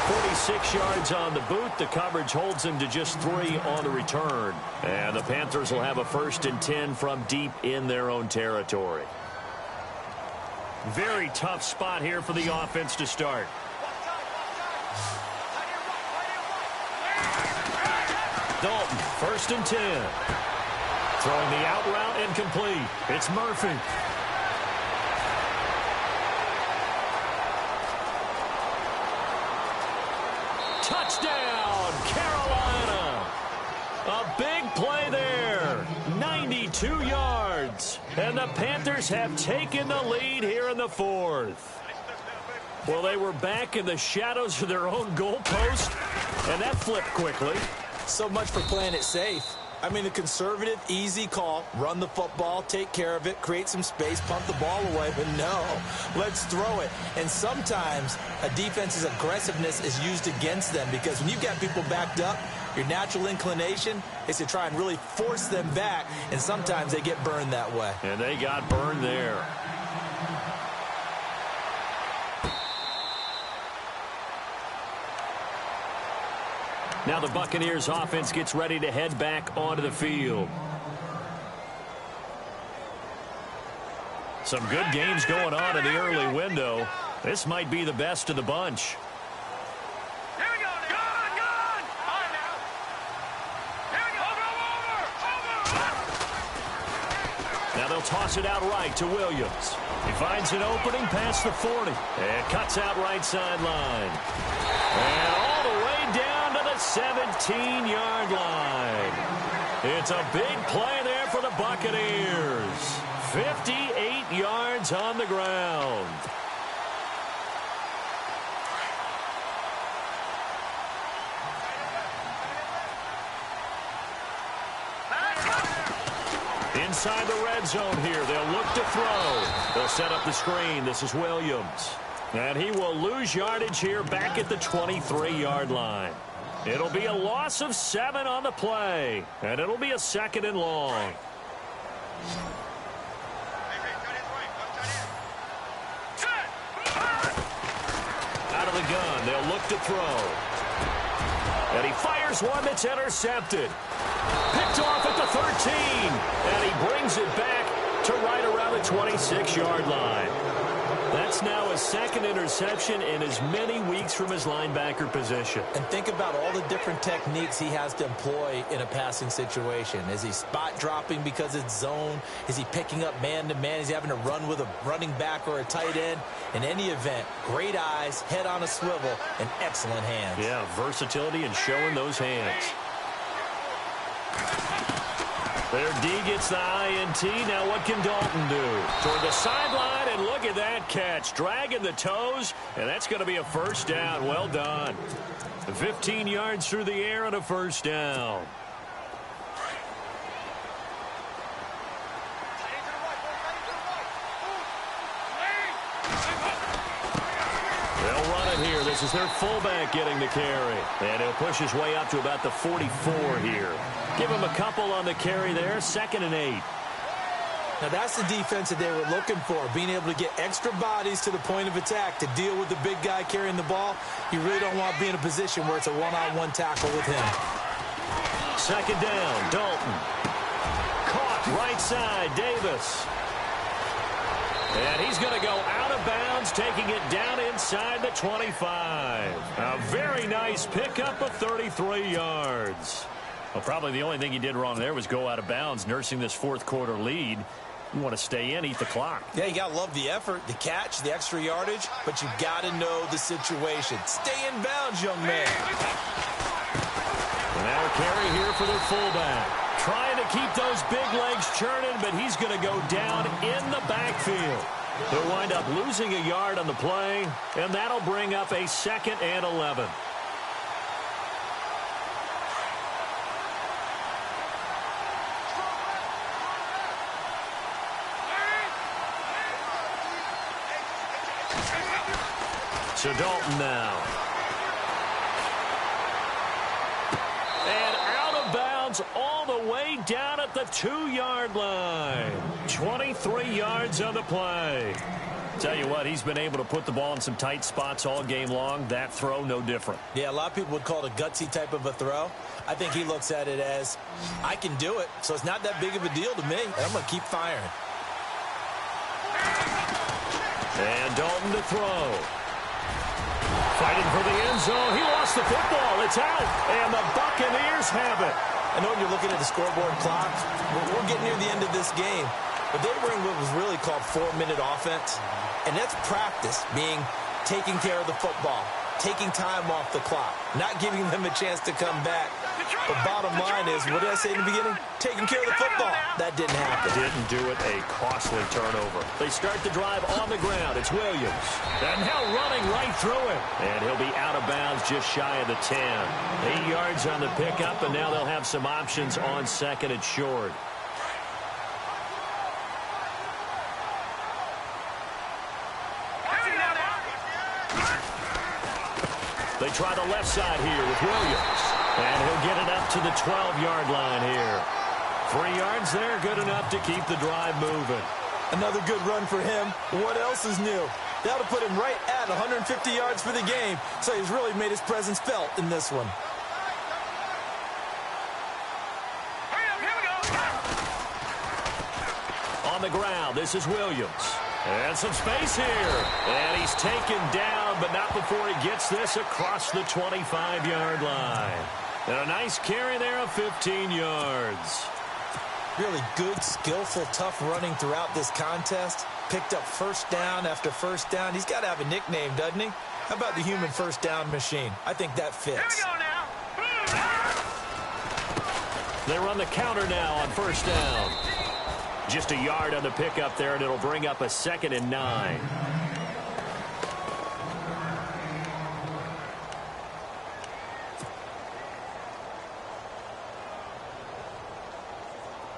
46 yards on the boot. The coverage holds him to just 3 on the return. And the Panthers will have a 1st and 10 from deep in their own territory. Very tough spot here for the offense to start. Dalton, 1st and 10. Throwing the out route incomplete. It's Murphy. Touchdown, Carolina. A big play there. 92 yards. And the Panthers have taken the lead here in the 4th. Well, they were back in the shadows of their own goalpost, and that flipped quickly. So much for playing it safe. I mean, a conservative, easy call, run the football, take care of it, create some space, punt the ball away. But no, let's throw it. And sometimes a defense's aggressiveness is used against them because when you've got people backed up, your natural inclination is to try and really force them back, and sometimes they get burned that way. And they got burned there. Now the Buccaneers offense gets ready to head back onto the field. Some good games going on in the early window. This might be the best of the bunch. Here we go. Gun. All right, now. Here we go. Over. Now they'll toss it out right to Williams. He finds an opening past the 40. And cuts out right sideline. And all the way down to the 17-yard line. It's a big play there for the Buccaneers. 58 yards on the ground. Inside the red zone here. They'll look to throw. They'll set up the screen. This is Williams. And he will lose yardage here back at the 23-yard line. It'll be a loss of 7 on the play. And it'll be a 2nd and long. Out of the gun. They'll look to throw. And he fires one that's intercepted. Picked off at the 13. And he brings it back to right around the 26-yard line. That's now his second interception in as many weeks from his linebacker position. And think about all the different techniques he has to employ in a passing situation. Is he spot dropping because it's zone? Is he picking up man-to-man? Is he having to run with a running back or a tight end? In any event, great eyes, head on a swivel, and excellent hands. Yeah, versatility and showing those hands. Their D gets the INT. Now what can Dalton do? Toward the sideline, and look at that catch. Dragging the toes, and that's going to be a first down. Well done. 15 yards through the air and a first down. They'll run it here. This is their fullback getting the carry. And he'll push his way up to about the 44 here. Give him a couple on the carry there. 2nd and 8. Now that's the defense that they were looking for, being able to get extra bodies to the point of attack to deal with the big guy carrying the ball. You really don't want to be in a position where it's a one-on-one tackle with him. 2nd down, Dalton. Caught right side, Davis. And he's going to go out of bounds, taking it down inside the 25. A very nice pickup of 33 yards. Well, probably the only thing he did wrong there was go out of bounds, nursing this fourth quarter lead. You want to stay in, eat the clock. Yeah, you got to love the effort, the catch, the extra yardage, but you got to know the situation. Stay in bounds, young man. And now a carry here for their fullback. Trying to keep those big legs churning, but he's going to go down in the backfield. They'll wind up losing a yard on the play, and that'll bring up a 2nd and 11. So Dalton now. And out of bounds all the way down at the 2-yard line. 23 yards on the play. Tell you what, he's been able to put the ball in some tight spots all game long. That throw, no different. Yeah, a lot of people would call it a gutsy type of a throw. I think he looks at it as, I can do it, so it's not that big of a deal to me, and I'm going to keep firing. And Dalton to throw. Fighting for the end zone. He lost the football. It's out. And the Buccaneers have it. I know when you're looking at the scoreboard clock, we're getting near the end of this game. But they were in what was really called 4-minute offense. And that's practice, being taking care of the football, taking time off the clock, not giving them a chance to come back. But bottom line is, what did I say in the beginning? Taking care of the football. That didn't happen. Didn't do it. A costly turnover. They start the drive on the ground. It's Williams. And now running right through it. And he'll be out of bounds just shy of the 10. 8 yards on the pickup, and now they'll have some options on 2nd and short. They try the left side here with Williams. And he'll get it up to the 12-yard line here. 3 yards there, good enough to keep the drive moving. Another good run for him. What else is new? That'll put him right at 150 yards for the game. So he's really made his presence felt in this one. On the ground, this is Williams. And some space here. And he's taken down, but not before he gets this across the 25-yard line. And a nice carry there of 15 yards. Really good, skillful, tough running throughout this contest. Picked up first down after first down. He's got to have a nickname, doesn't he? How about the human first down machine? I think that fits. Here we go now. They run the counter now on first down. Just a yard on the pickup there, and it'll bring up a 2nd and 9.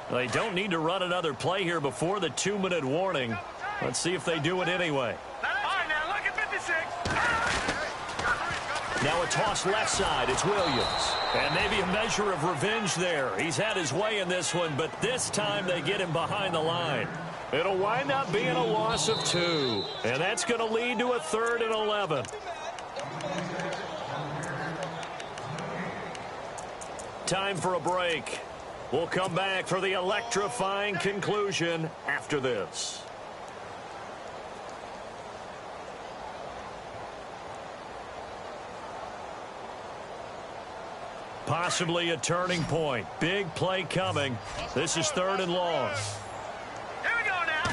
They don't need to run another play here before the 2-minute warning. Let's see if they do it anyway. All right, now look at 56. Now a toss left side. It's Williams. And maybe a measure of revenge there. He's had his way in this one, but this time they get him behind the line. It'll wind up being a loss of 2. And that's going to lead to a 3rd and 11. Time for a break. We'll come back for the electrifying conclusion after this. Possibly a turning point. Big play coming. This is 3rd and long. Here we go now.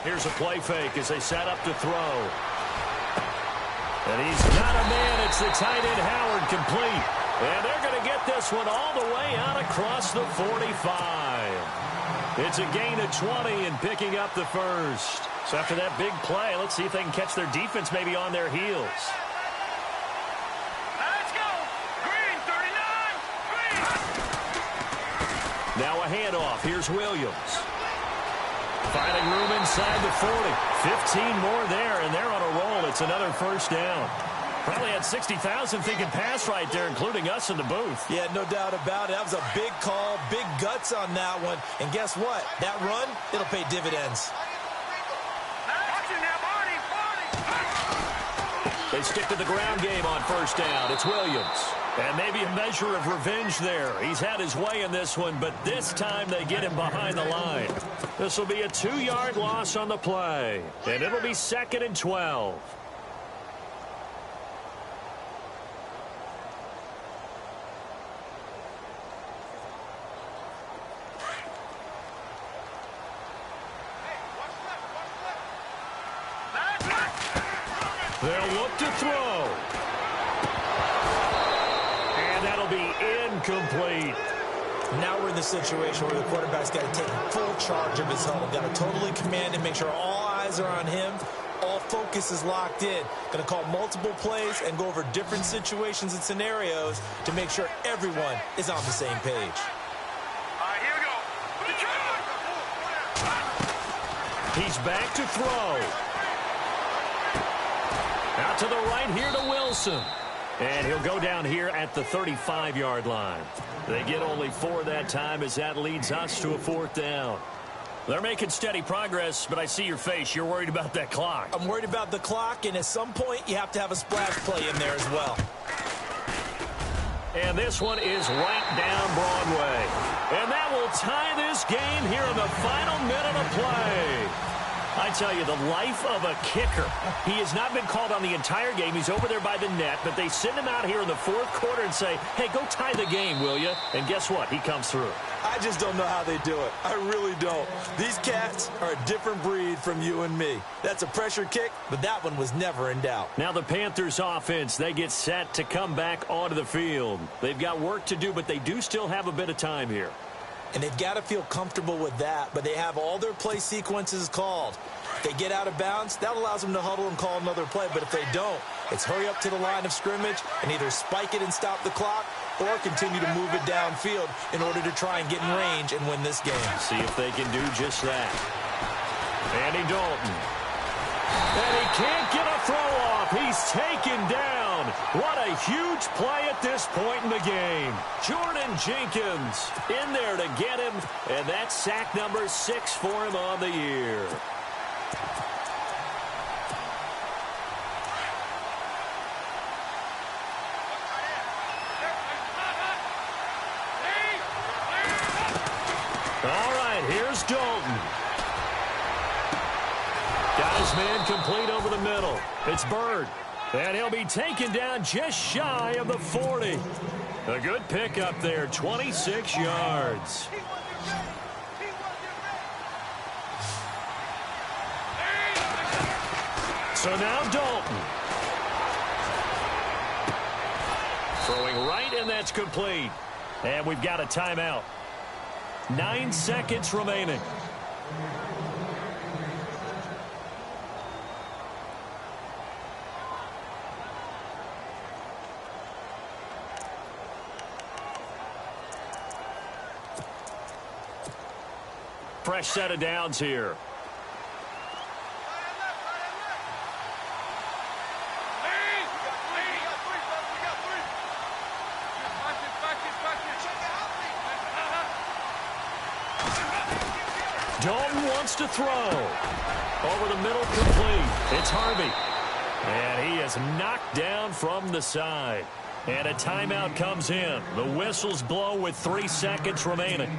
Here's a play fake as they set up to throw. And he's got a man. It's the tight end Howard complete. And they're going to get this one all the way out across the 45. It's a gain of 20 and picking up the first. So after that big play, let's see if they can catch their defense maybe on their heels. Let's go. Green, 39. Green. Now a handoff. Here's Williams. Finding room inside the 40. 15 more there, and they're on a roll. It's another first down. Probably had 60,000 thinking pass right there, including us in the booth. Yeah, no doubt about it. That was a big call, big guts on that one. And guess what? That run, it'll pay dividends. They stick to the ground game on first down. It's Williams. And maybe a measure of revenge there. He's had his way in this one, but this time they get him behind the line. This will be a 2-yard loss on the play. And it'll be 2nd and 12. They'll look to throw. And that'll be incomplete. Now we're in the situation where the quarterback's got to take full charge of his huddle. Got to totally command and make sure all eyes are on him. All focus is locked in. Going to call multiple plays and go over different situations and scenarios to make sure everyone is on the same page. All right, here we go. He's back to throw. Out to the right here to Wilson. And he'll go down here at the 35-yard line. They get only 4 that time as that leads us to a 4th down. They're making steady progress, but I see your face. You're worried about that clock. I'm worried about the clock, and at some point you have to have a splash play in there as well. And this one is right down Broadway. And that will tie this game here in the final minute of play. I tell you, the life of a kicker. He has not been called on the entire game. He's over there by the net, but they send him out here in the 4th quarter and say, hey, go tie the game, will you? And guess what? He comes through. I just don't know how they do it. I really don't. These cats are a different breed from you and me. That's a pressure kick, but that one was never in doubt. Now the Panthers offense, they get set to come back onto the field. They've got work to do, but they do still have a bit of time here. And they've got to feel comfortable with that, but they have all their play sequences called. If they get out of bounds, that allows them to huddle and call another play, but if they don't, it's hurry up to the line of scrimmage and either spike it and stop the clock or continue to move it downfield in order to try and get in range and win this game. See if they can do just that. Andy Dalton. And he can't get a throw off. He's taken down. What a huge play at this point in the game. Jordan Jenkins in there to get him, and that's sack number 6 for him on the year. All right, here's Dalton. Got his man complete over the middle. It's Bird. And he'll be taken down just shy of the 40. A good pickup there, 26 yards. So now Dalton. Throwing right, and that's complete. And we've got a timeout. 9 seconds remaining. Fresh set of downs here. Dalton wants to throw. Over the middle, complete. It's Harvey. And he is knocked down from the side. And a timeout comes in. The whistles blow with 3 seconds remaining.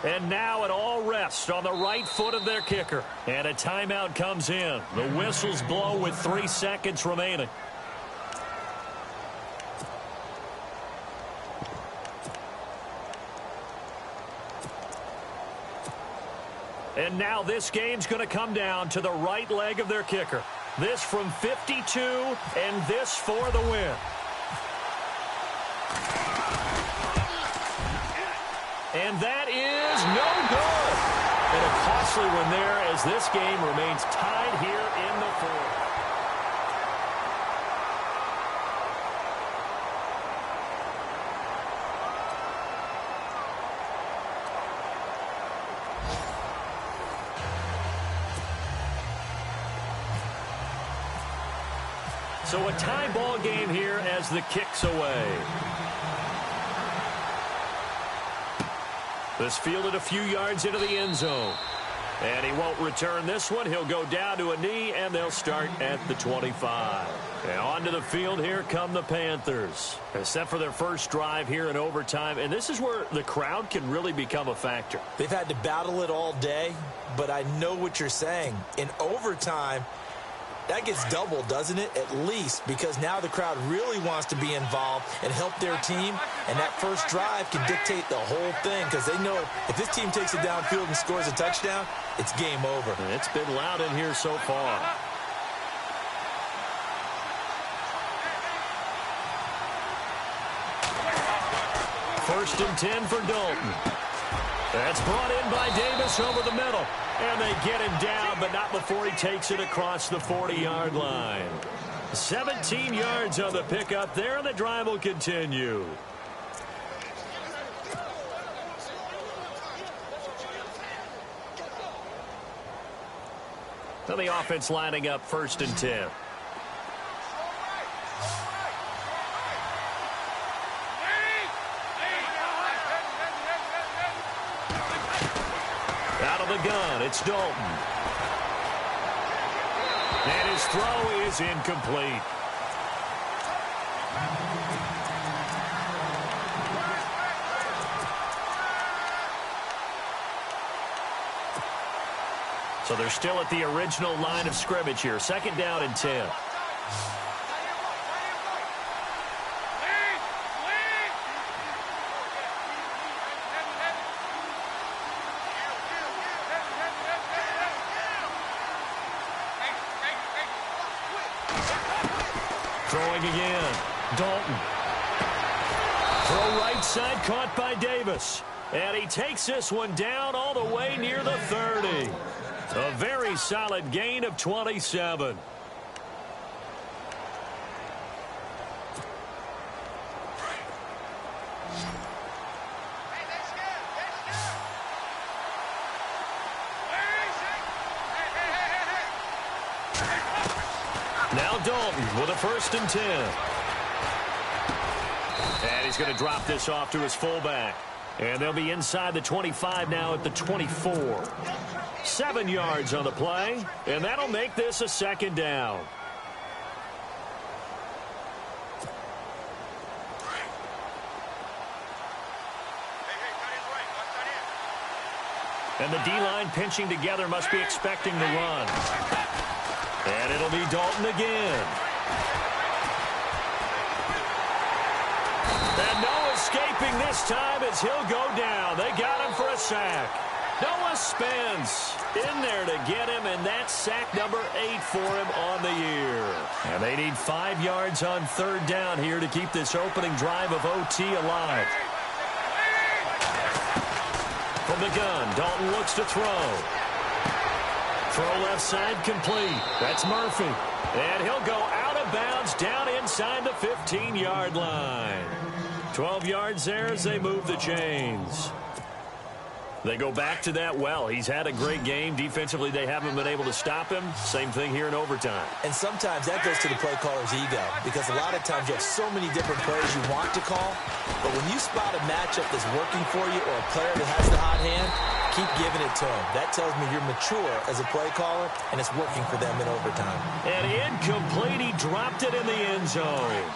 And now it all rests on the right foot of their kicker. And a timeout comes in. The whistles blow with 3 seconds remaining. And now this game's going to come down to the right leg of their kicker. This from 52, and this for the win. And that is no good. And a costly one there as this game remains tied here in the fourth. So a tie ball game here as the kick's away. This fielded a few yards into the end zone. And he won't return this one. He'll go down to a knee, and they'll start at the 25. And onto the field, here come the Panthers. Set for their first drive here in overtime. And this is where the crowd can really become a factor. They've had to battle it all day, but I know what you're saying. In overtime, that gets doubled, doesn't it? At least, because now the crowd really wants to be involved and help their team, and that first drive can dictate the whole thing because they know if this team takes it downfield and scores a touchdown, it's game over. And it's been loud in here so far. First and 10 for Dalton. That's brought in by Davis over the middle. And they get him down, but not before he takes it across the 40-yard line. 17 yards on the pickup there, and the drive will continue. So the offense lining up first and 10. Out of the gun, it's Dalton. And his throw is incomplete. So they're still at the original line of scrimmage here. Second down and 10. Throwing again. Dalton. Throw right side caught by Davis. And he takes this one down all the way near the 30. A very solid gain of 27. Now Dalton with a first and 10. And he's going to drop this off to his fullback. And they'll be inside the 25 now at the 24. 7 yards on the play, and that'll make this a second down. And the D-line pinching together must be expecting the run. And it'll be Dalton again. And no escaping this time as he'll go down. They got him for a sack. Noah Spence in there to get him, and that's sack number 8 for him on the year. And they need 5 yards on third down here to keep this opening drive of OT alive. From the gun, Dalton looks to throw. Throw left side complete. That's Murphy. And he'll go out of bounds down inside the 15-yard line. 12 yards there as they move the chains. They go back to that well. He's had a great game. Defensively, they haven't been able to stop him. Same thing here in overtime. And sometimes that goes to the play caller's ego because a lot of times you have so many different plays you want to call. But when you spot a matchup that's working for you or a player that has the hot hand, keep giving it to him. That tells me you're mature as a play caller, and it's working for them in overtime. And incomplete. He dropped it in the end zone.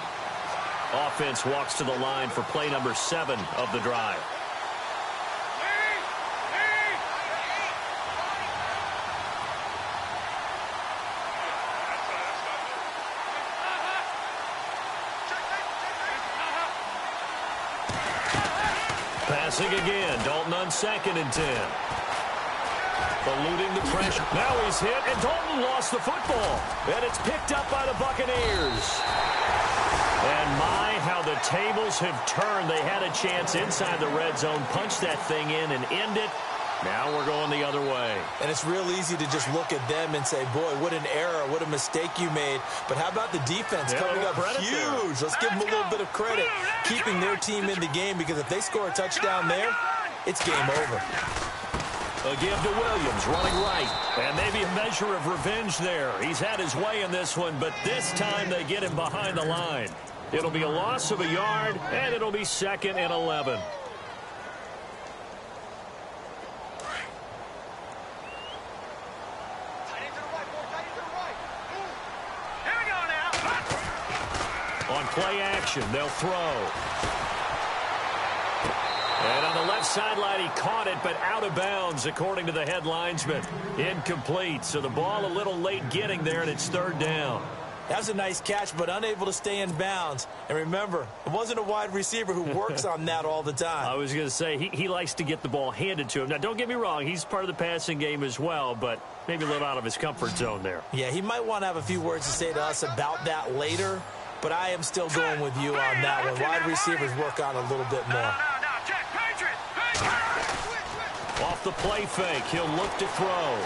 Offense walks to the line for play number 7 of the drive. Passing again. Dalton on 2nd and 10. eluding the pressure. Now he's hit, and Dalton lost the football. And it's picked up by the Buccaneers. And my, how the tables have turned. They had a chance inside the red zone, punch that thing in and end it. Now we're going the other way. And it's real easy to just look at them and say, boy, what an error, what a mistake you made. But how about the defense coming up huge? Let's give them a little bit of credit, keeping their team in the game, because if they score a touchdown there, it's game over. A give to Williams, running right. And maybe a measure of revenge there. He's had his way in this one, but this time they get him behind the line. It'll be a loss of a yard, and it'll be 2nd and 11. On play action, they'll throw. And on the left sideline, he caught it, but out of bounds, according to the head linesman. Incomplete, so the ball a little late getting there, and it's 3rd down. That was a nice catch, but unable to stay in bounds. And remember, it wasn't a wide receiver who works on that all the time. I was going to say, he likes to get the ball handed to him. Now, don't get me wrong, he's part of the passing game as well, but maybe a little out of his comfort zone there. Yeah, he might want to have a few words to say to us about that later, but I am still going with you on that one. Wide receivers work on a little bit more. Off the play fake, he'll look to throw.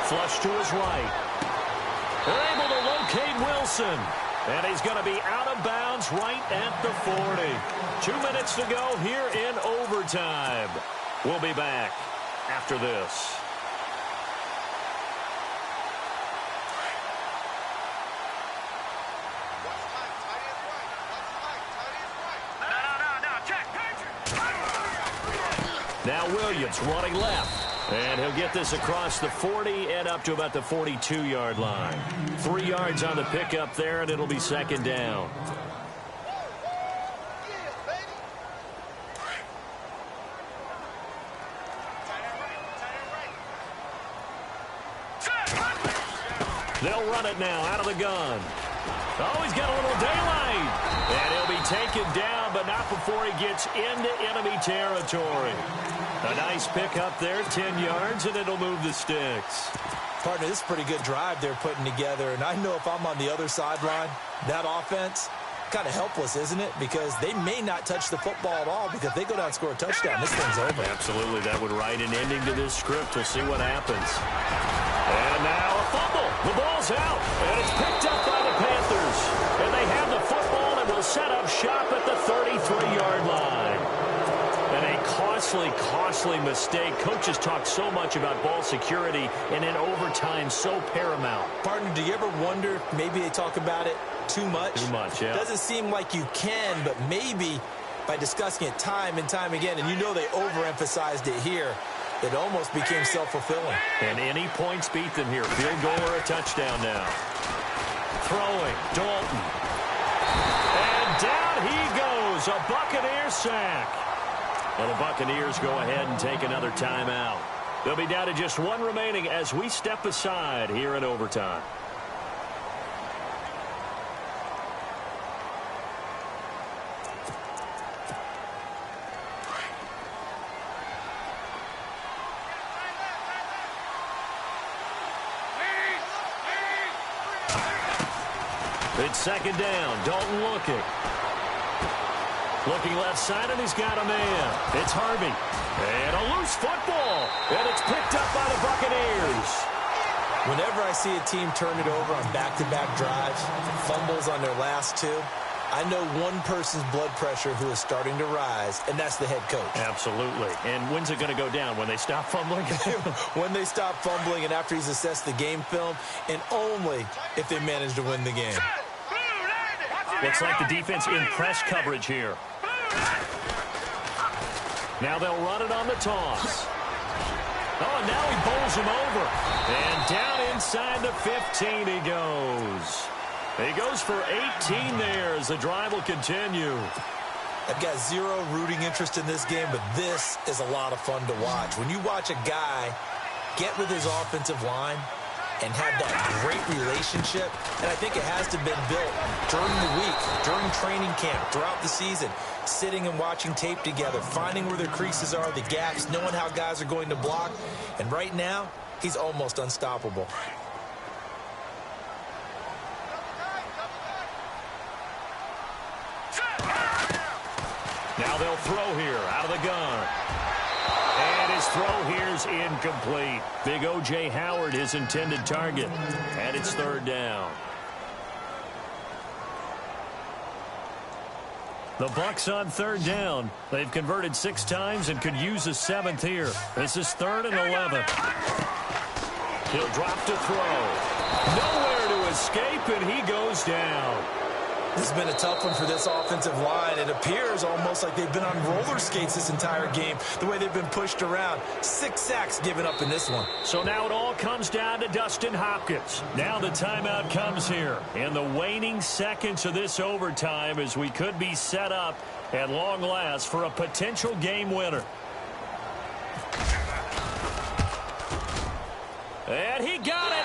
Flush to his right. They're able to locate Wilson. And he's going to be out of bounds right at the 40. 2 minutes to go here in overtime. We'll be back after this. Now Williams running left. And he'll get this across the 40 and up to about the 42-yard line. 3 yards on the pickup there, and it'll be 2nd down. They'll run it now out of the gun. Oh, he's got a little daylight. And he'll be taken down, but not before he gets into enemy territory. A nice pickup there, 10 yards, and it'll move the sticks. Partner, this is a pretty good drive they're putting together, and I know if I'm on the other sideline, that offense, kind of helpless, isn't it? Because they may not touch the football at all, because if they go down and score a touchdown, this thing's over. Absolutely, that would write an ending to this script. We'll see what happens. And now a fumble. The ball's out, and it's picked up by the Panthers. And they have the football and will set up shop at the 33-yard line. And a costly mistake. Coaches talk so much about ball security, and in overtime, so paramount. Partner, do you ever wonder if maybe they talk about it too much? Too much, yeah. Doesn't seem like you can, but maybe by discussing it time and time again, and you know they overemphasized it here, it almost became self-fulfilling. And any points beat them here. Field goal or a touchdown now. Throwing, Dalton. And down he goes. A Buccaneer sack. Well, the Buccaneers go ahead and take another timeout. They'll be down to just 1 remaining as we step aside here in overtime. It's 2nd down. Dalton looking. Looking left side, and he's got a man. It's Harvey. And a loose football. And it's picked up by the Buccaneers. Whenever I see a team turn it over on back-to-back drives, fumbles on their last 2, I know one person's blood pressure who is starting to rise, and that's the head coach. Absolutely. And when's it going to go down? When they stop fumbling? When they stop fumbling and after he's assessed the game film, and only if they manage to win the game. Looks like the defense in press coverage here. Now they'll run it on the toss. Oh, and now he bowls him over. And down inside the 15 he goes. He goes for 18 there as the drive will continue. I've got zero rooting interest in this game, but this is a lot of fun to watch. When you watch a guy get with his offensive line and have that great relationship, and I think it has to have been built during the week, during training camp, throughout the season, sitting and watching tape together, finding where their creases are, the gaps, knowing how guys are going to block. And right now, he's almost unstoppable. Now they'll throw here out of the gun. And his throw here's incomplete. Big O.J. Howard, his intended target. And it's third down. The Bucs on third down. They've converted 6 times and could use a 7th here. This is 3rd and 11. He'll drop to throw. Nowhere to escape, and he goes down. This has been a tough one for this offensive line. It appears almost like they've been on roller skates this entire game, the way they've been pushed around. 6 sacks given up in this one. So now it all comes down to Dustin Hopkins. Now the timeout comes here in the waning seconds of this overtime, as we could be set up at long last for a potential game winner. And he got it.